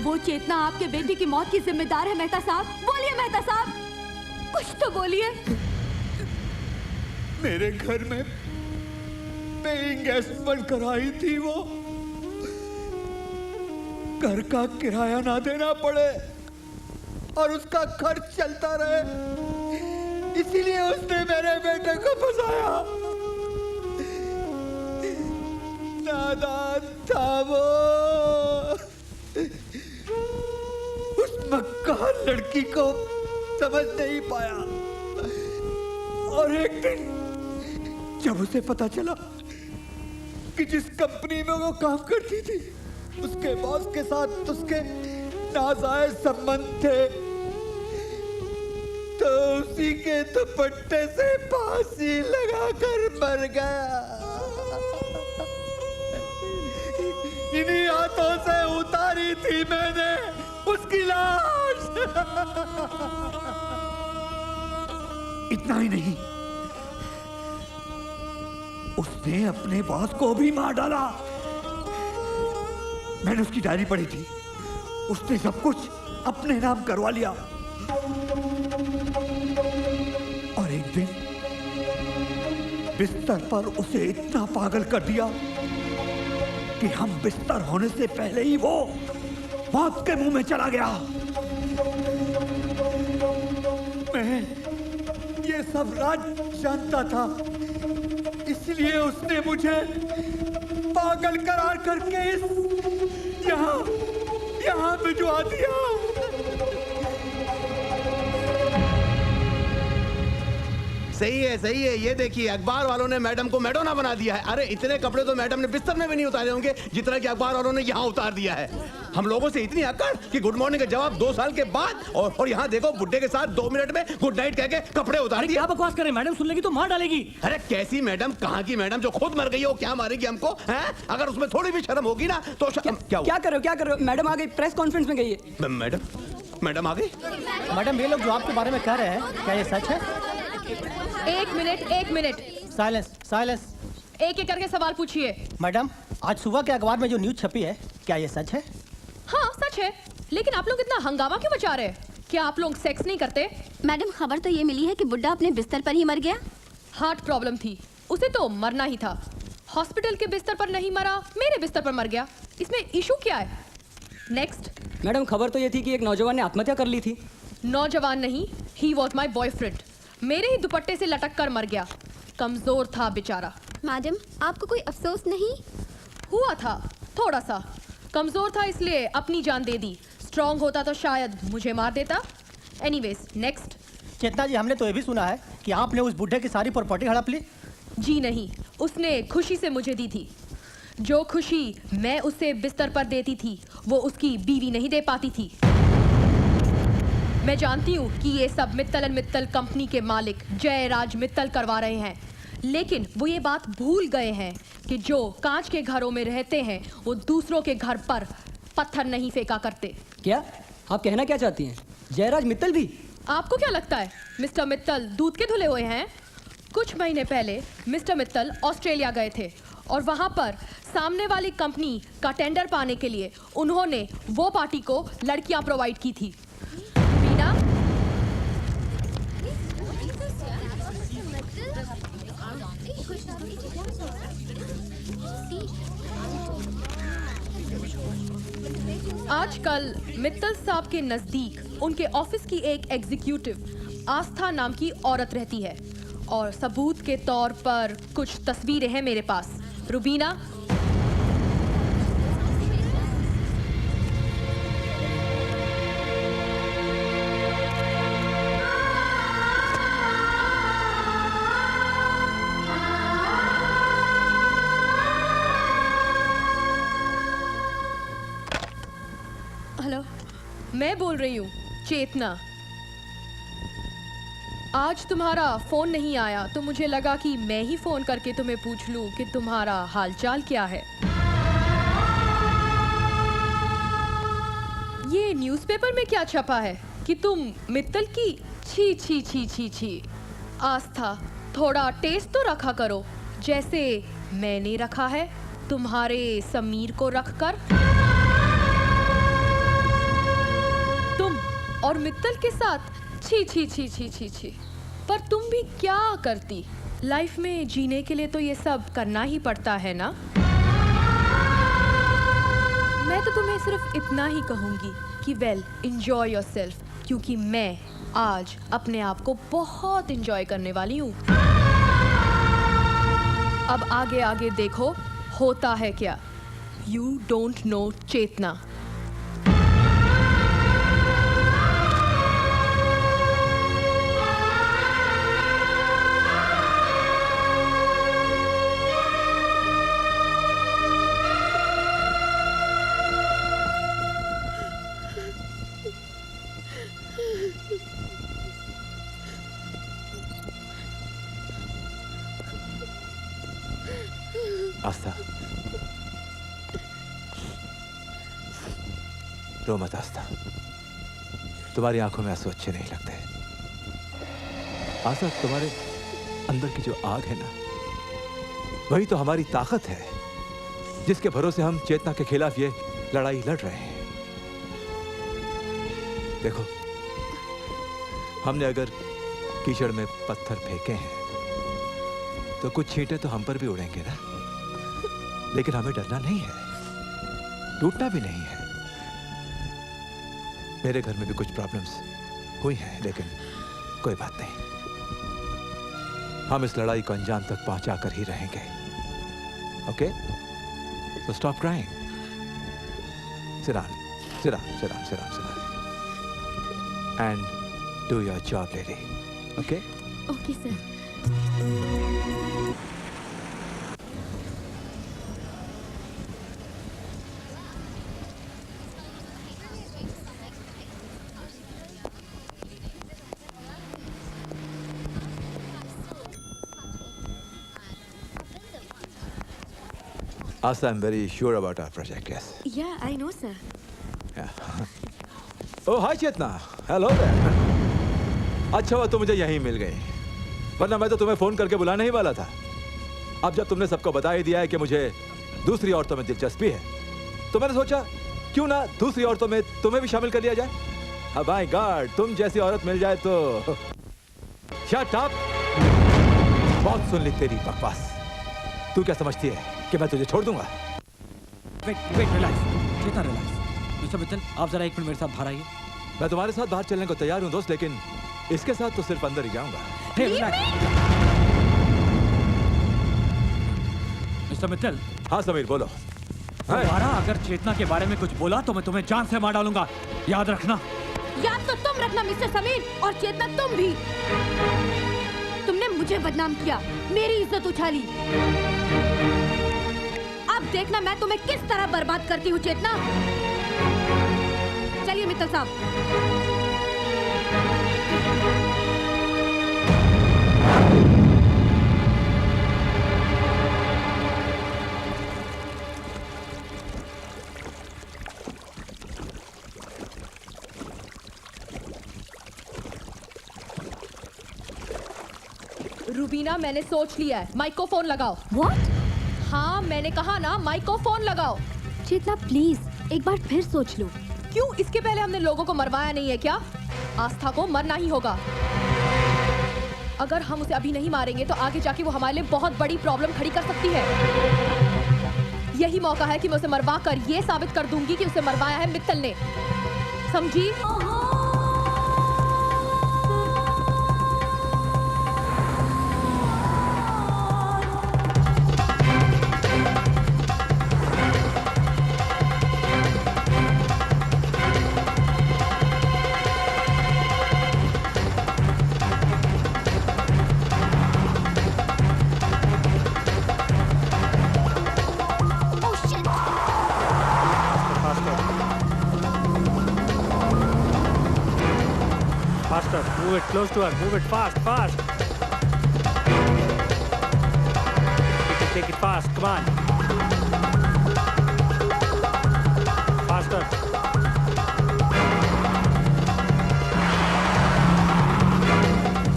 S9: वो चेतना आपके बेटी की मौत की जिम्मेदार है। मेहता साहब, बोलिए मेहता साहब, कुछ तो बोलिए।
S11: मेरे घर में पेइंग गेस्ट बनकर आई थी वो। घर का किराया ना देना पड़े और उसका खर्च चलता रहे, इसीलिए उसने मेरे बेटे को फंसाया। नादान था वो। उस मक्कार लड़की को समझ नहीं पाया और एक दिन जब उसे पता चला कि जिस कंपनी में वो काम करती थी उसके बॉस के साथ उसके नाजायज संबंध थे, तो उसी के दुपट्टे से फांसी लगाकर मर गया। इन्हीं हाथों से उतारी थी मैंने उसकी लाश। इतना ही नहीं, उसने अपने बॉस को भी मार डाला। मैंने उसकी डायरी पढ़ी थी, उसने सब कुछ अपने नाम करवा लिया। और एक दिन बिस्तर पर उसे इतना पागल कर दिया कि हम बिस्तर होने से पहले ही वो मौत के मुंह में चला गया। मैं ये सब राज जानता था, इसलिए उसने मुझे पागल करार करके यहाँ भिजवा दिया।
S5: सही है। ये देखिए, अखबार वालों ने मैडम को मैडोना बना दिया है। अरे इतने कपड़े तो मैडम ने बिस्तर में भी नहीं उतारे होंगे जितना कि अखबार वालों ने यहाँ उतार दिया है। हम लोगों से इतनी अकड़ कि गुड मॉर्निंग का जवाब 2 साल के बाद, और यहाँ देखो बुड्ढे के साथ 2 मिनट में गुड नाइट कह के कपड़े उतार दिए।
S7: क्या बकवास करें, मैडम सुन लेगी तो मार डालेगी।
S5: अरे कैसी मैडम, कहाँ की मैडम? जो खुद मर गई है वो क्या मारेगी हमको? हैं? अगर उसमें थोड़ी भी शर्म होगी ना तो
S12: क्या कर रहे हो? मैडम आ गई, प्रेस कॉन्फ्रेंस में गई है।
S5: मैडम आ गई?
S3: मैडम, ये लोग जो आपके बारे में कह रहे हैं, क्या ये सच है?
S1: एक मिनट।
S3: साइलेंस।
S1: एक करके सवाल पूछिए।
S3: मैडम, आज सुबह के अखबार में जो न्यूज छपी है, क्या ये सच है?
S1: हाँ सच है, लेकिन आप लोग इतना हंगामा क्यों मचा रहे हैं? क्या आप लोग सेक्स नहीं करते?
S9: मैडम, खबर तो ये मिली है कि बुड्ढा अपने बिस्तर पर ही मर गया।
S1: हार्ट प्रॉब्लम थी, उसे तो मरना ही था। हॉस्पिटल के बिस्तर पर नहीं मरा, मेरे बिस्तर पर मर गया। इसमें इशू क्या है? नेक्स्ट।
S12: मैडम, खबर तो ये थी कि एक नौजवान ने आत्महत्या कर ली थी।
S1: नौजवान नहीं, ही वॉज माई बॉयफ्रेंड। मेरे ही दुपट्टे से लटक कर मर गया। कमजोर था बेचारा।
S9: मैडम, आपको कोई अफसोस नहीं
S1: हुआ? था थोड़ा सा। कमजोर था इसलिए अपनी जान दे दी। स्ट्रांग होता तो शायद मुझे मार देता। Anyways, next.
S3: चेतना जी, हमने तो ये भी सुना है कि आपने उस बुढ़े की सारी प्रॉपर्टी हड़प ली।
S1: जी नहीं, उसने खुशी से मुझे दी थी। जो खुशी मैं उसे बिस्तर पर देती थी वो उसकी बीवी नहीं दे पाती थी। मैं जानती हूँ कि ये सब मित्तल एंड मित्तल कंपनी के मालिक जयराज मित्तल करवा रहे हैं, लेकिन वो ये बात भूल गए हैं कि जो कांच के घरों में रहते हैं वो दूसरों के घर पर पत्थर नहीं फेंका करते।
S12: क्या आप कहना क्या चाहती हैं? जयराज मित्तल भी?
S1: आपको क्या लगता है मिस्टर मित्तल दूध के धुले हुए हैं? कुछ महीने पहले मिस्टर मित्तल ऑस्ट्रेलिया गए थे और वहां पर सामने वाली कंपनी का टेंडर पाने के लिए उन्होंने वो पार्टी को लड़कियां प्रोवाइड की थी। मीना, आजकल मित्तल साहब के नजदीक उनके ऑफिस की एक एग्जीक्यूटिव आस्था नाम की औरत रहती है और सबूत के तौर पर कुछ तस्वीरें हैं मेरे पास। रुबीना, हेलो, मैं बोल रही हूँ चेतना। आज तुम्हारा फोन नहीं आया तो मुझे लगा कि मैं ही फोन करके तुम्हें पूछ लूं कि तुम्हारा हालचाल क्या है। ये न्यूज़पेपर में क्या छपा है कि तुम मित्तल की छी छी छी छी छी। आस्था, थोड़ा टेस्ट तो रखा करो, जैसे मैंने रखा है तुम्हारे समीर को रखकर। तुम और मित्तल के साथ छी छी छी छी छी छी। पर तुम भी क्या करती? लाइफ में जीने के लिए तो ये सब करना ही पड़ता है ना। मैं तो तुम्हें सिर्फ इतना ही कहूंगी कि वेल, एंजॉय योरसेल्फ, क्योंकि मैं आज अपने आप को बहुत एंजॉय करने वाली हूँ। अब आगे आगे देखो होता है क्या। यू डोंट नो चेतना।
S6: आस्था, रो मत आस्था, तुम्हारी आंखों में आंसू अच्छे नहीं लगते। आस्था, तुम्हारे अंदर की जो आग है ना, वही तो हमारी ताकत है, जिसके भरोसे हम चेतना के खिलाफ ये लड़ाई लड़ रहे हैं। देखो, हमने अगर कीचड़ में पत्थर फेंके हैं तो कुछ छींटे तो हम पर भी उड़ेंगे ना, लेकिन हमें डरना नहीं है, टूटना भी नहीं है। मेरे घर में भी कुछ प्रॉब्लम्स हुई हैं, लेकिन कोई बात नहीं, हम इस लड़ाई को अंजाम तक पहुंचा कर ही रहेंगे। Okay, so stop crying, sit down, sit down, sit down, sit down, sit down, and do your job, lady. Okay?
S9: Okay sir.
S6: Asa, I'm very sure about our project, yes.
S9: Yeah, I know, sir.
S6: Yeah. Oh, hi Chetna, hello there. अच्छा हुआ तुम मुझे यहीं मिल गई, वरना मैं तो तुम्हें फोन करके बुलाने ही वाला था। अब जब तुमने सबको बता ही दिया है कि मुझे दूसरी औरतों में दिलचस्पी है, तो मैंने सोचा क्यों ना दूसरी औरतों में तुम्हें भी शामिल कर लिया जाए। अब माय गॉड, तुम जैसी औरत मिल जाए तो शट अप, बहुत सुन ली तेरी बकवास। तू क्या समझती है कि मैं तुझे छोड़ दूंगा?
S2: वेट रिलैक्स, चेतना रिलैक्स। मिस्टर मित्तल, आप जरा एक मिनट मेरे साथ बाहर आइए।
S6: मैं तुम्हारे साथ बाहर चलने को तैयार हूँ दोस्त, लेकिन इसके साथ तो सिर्फ अंदर ही जाऊंगा।
S2: हे रिलैक्स। मिस्टर मित्तल।
S6: हाँ समीर, बोलो।
S2: दोबारा अगर चेतना के बारे में कुछ बोला तो मैं तुम्हें जान से मार डालूंगा, याद रखना।
S9: याद तो तुम रखना मिस्टर समीर, और चेतना तुम भी। तुमने मुझे बदनाम किया, मेरी इज्जत उछाली। अब देखना मैं तुम्हें किस तरह बर्बाद करती हूँ चेतना। चलिए मित्तल साहब।
S1: रूबीना, मैंने सोच लिया है, माइक को फोन लगाओ।
S4: What?
S1: हाँ, मैंने कहा ना, माइक को फोन लगाओ।
S4: चेतना प्लीज एक बार फिर सोच लो।
S1: क्यों? इसके पहले हमने लोगों को मरवाया नहीं है क्या? आस्था को मरना ही होगा। अगर हम उसे अभी नहीं मारेंगे तो आगे जाके वो हमारे लिए बहुत बड़ी प्रॉब्लम खड़ी कर सकती है। यही मौका है कि मैं उसे मरवा कर ये साबित कर दूंगी कि उसे मरवाया है मित्तल ने। समझी?
S7: Move it close to her. Move it fast, fast. Take it fast. Come on. Faster.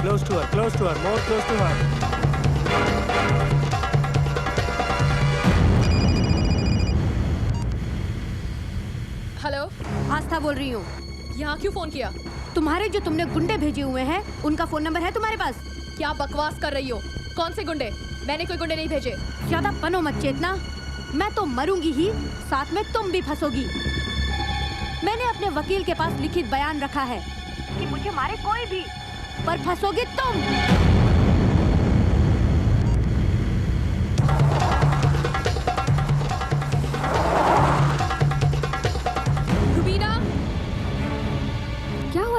S7: Close to her. Close to her. More close to her.
S1: हेलो,
S9: आस्था बोल रही हूँ।
S1: यहाँ क्यों फोन किया?
S9: तुम्हारे जो तुमने गुंडे भेजे हुए हैं, उनका फोन नंबर है तुम्हारे पास?
S1: क्या बकवास कर रही हो? कौन से गुंडे? मैंने कोई गुंडे नहीं भेजे।
S9: ज्यादा बनो मत चेतना, मैं तो मरूंगी ही, साथ में तुम भी फंसोगी। मैंने अपने वकील के पास लिखित बयान रखा है कि मुझे मारे कोई भी, पर फंसोगी तुम।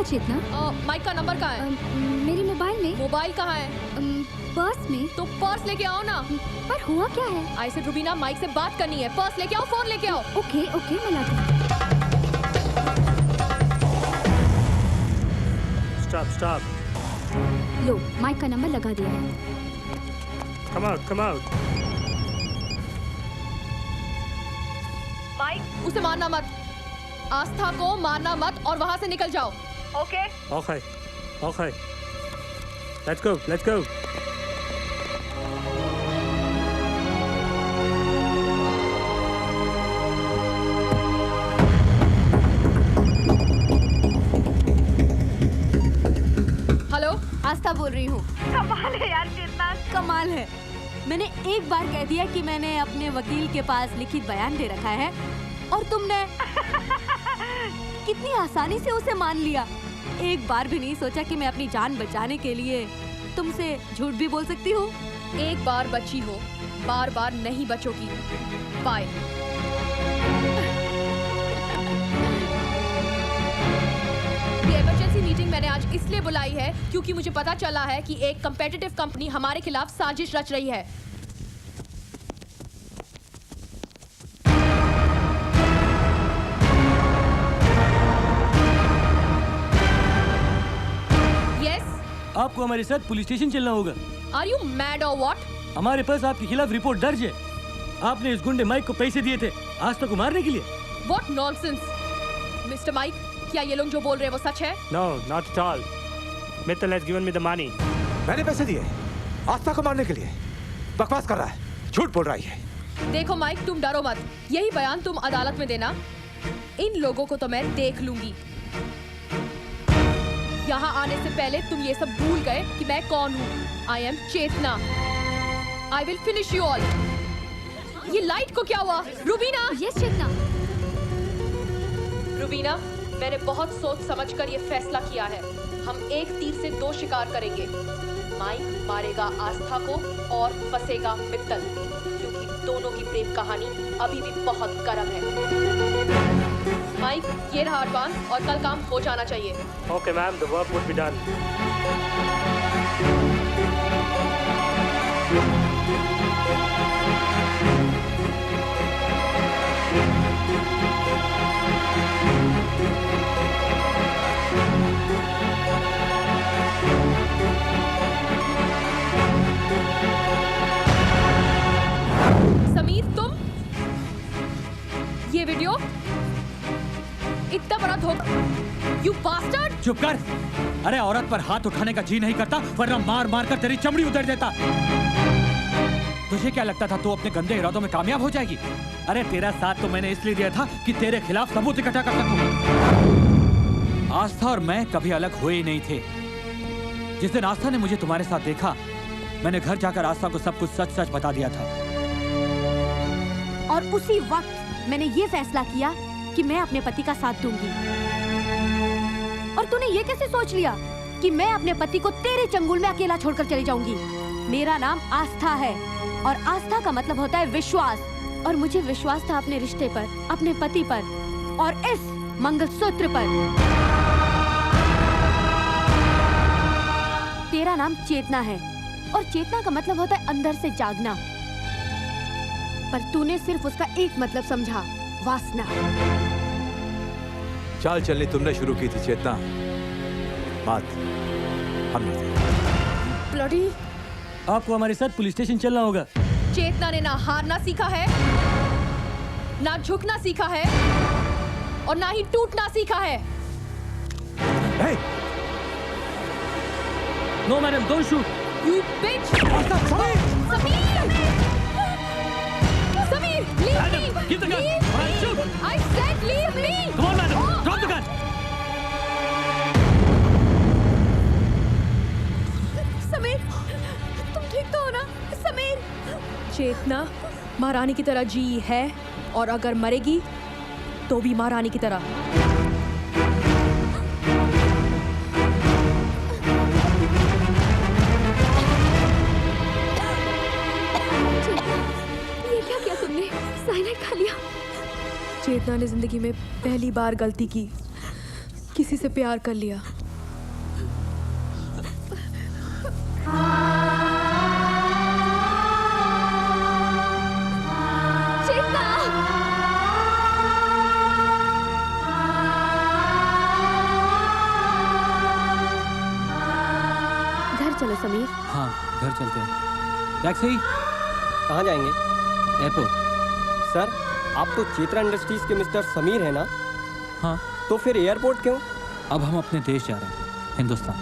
S4: चेतना,
S1: माइक का नंबर कहाँ है?
S4: मेरे मोबाइल में।
S1: मोबाइल कहाँ है?
S4: पर्स में।
S1: तो पर्स लेके आओ ना।
S4: पर हुआ क्या है?
S1: आई से रूबीना, माइक से बात करनी है। पर्स लेके आओ, फोन लेके आओ।
S4: ओके ओके, मैं लाती हूँ।
S7: Stop, stop.
S4: लो, माइक का नंबर लगा दिया है।
S7: Come out, come out.
S1: Mike, उसे मारना मत। आस्था को मारना मत और वहाँ से निकल जाओ। Okay?
S7: Okay, okay. Let's go, let's go.
S9: आस्था बोल रही हूँ। कमाल है यार, चेतना कमाल है। मैंने एक बार कह दिया कि मैंने अपने वकील के पास लिखित बयान दे रखा है और तुमने कितनी आसानी से उसे मान लिया। एक बार भी नहीं सोचा कि मैं अपनी जान बचाने के लिए तुमसे झूठ भी बोल सकती हूँ।
S1: एक बार बची हो, बार बार नहीं बचोगी। बाय। ये इमरजेंसी मीटिंग मैंने आज इसलिए बुलाई है क्योंकि मुझे पता चला है कि एक कंपेटिटिव कंपनी हमारे खिलाफ साजिश रच रही है।
S7: आपको हमारे साथ पुलिस स्टेशन चलना होगा।
S1: Are you mad or what?
S7: हमारे पास आपके खिलाफ रिपोर्ट दर्ज है। आपने इस गुंडे माइक को पैसे दिए थे आस्था को मारने के लिए।
S1: What nonsense, Mr. Mike? क्या ये लोग जो बोल रहे हैं वो सच है?
S13: No, not at all. Mittal has given me the money.
S6: मैंने पैसे दिए आस्था को मारने के लिए। बकवास कर रहा है, झूठ बोल रहा है।
S1: देखो माइक, तुम डरो मत। यही बयान तुम अदालत में देना। इन लोगों को तो मैं देख लूंगी। यहाँ आने से पहले तुम ये सब भूल गए कि मैं कौन हूँ। I am Chetna. I will finish you all. ये लाइट को क्या हुआ? रुबीना!
S4: Yes, चेतना।
S1: रुबीना, मैंने बहुत सोच समझकर ये फैसला किया है। हम एक तीर से दो शिकार करेंगे। माइक मारेगा आस्था को और फंसेगा मित्तल, क्योंकि दोनों की प्रेम कहानी अभी भी बहुत गर्म है। माइक, ये रहा एडवांस और कल काम हो जाना चाहिए।
S13: Okay, ma'am, the work would be done.
S1: Sameer, तुम ये वीडियो इतना बड़ा धोखा। You bastard!
S2: चुप कर। अरे औरत पर हाथ उठाने का जी नहीं करता, वरना मार मार कर तेरी चमड़ी उतर देता। तुझे क्या लगता था तू अपने गंदे इरादों में कामयाब हो जाएगी? अरे तेरा साथ तो मैंने इसलिए दिया था कि तेरे खिलाफ सबूत इकट्ठा कर सकूं। आस्था और मैं कभी अलग हुए ही नहीं थे। जिस दिन आस्था ने मुझे तुम्हारे साथ देखा, मैंने घर जाकर आस्था को सब कुछ सच सच बता दिया था।
S9: और उसी वक्त मैंने ये फैसला किया कि मैं अपने पति का साथ दूंगी। और तूने ये कैसे सोच लिया कि मैं अपने पति को तेरे चंगुल में अकेला छोड़कर चली जाऊंगी? मेरा नाम आस्था है और आस्था का मतलब होता है विश्वास, और मुझे विश्वास था अपने रिश्ते पर, अपने पति पर और इस मंगलसूत्र पर। तेरा नाम चेतना है और चेतना का मतलब होता है अंदर से जागना, पर तूने सिर्फ उसका एक मतलब समझा, वासना।
S6: चाल चलनी तुमने शुरू की थी चेतना, बात हमने की।
S1: ब्लडी!
S7: आपको हमारे साथ पुलिस स्टेशन चलना होगा।
S1: चेतना ने ना हारना सीखा है, ना झुकना सीखा है और ना ही टूटना सीखा है।
S6: Hey!
S7: No, madam, don't shoot.
S1: You bitch! Samir! Samir, leave
S7: Madam,
S1: me!
S7: give the gun.
S1: Leave
S7: All right,
S1: me!
S7: shoot.
S1: I said leave me!
S7: Come on, madam,
S1: Oh.
S7: drop the gun.
S1: Sameer, तुम ठीक तो हो ना? समीर! चेतना महारानी की तरह जी है और अगर मरेगी तो भी महारानी की तरह।
S9: ये क्या किया तुमने? साइनाइड खा लिया?
S1: चेतना ने जिंदगी में पहली बार गलती की, किसी से प्यार कर लिया।
S9: घर चलो समीर।
S2: हाँ, घर चलते हैं। टैक्सी!
S12: कहाँ जाएंगे?
S2: एयरपोर्ट।
S12: सर, आप तो चेतना इंडस्ट्रीज के मिस्टर समीर हैं ना?
S2: हाँ।
S12: तो फिर एयरपोर्ट क्यों?
S2: अब हम अपने देश जा रहे हैं, हिंदुस्तान।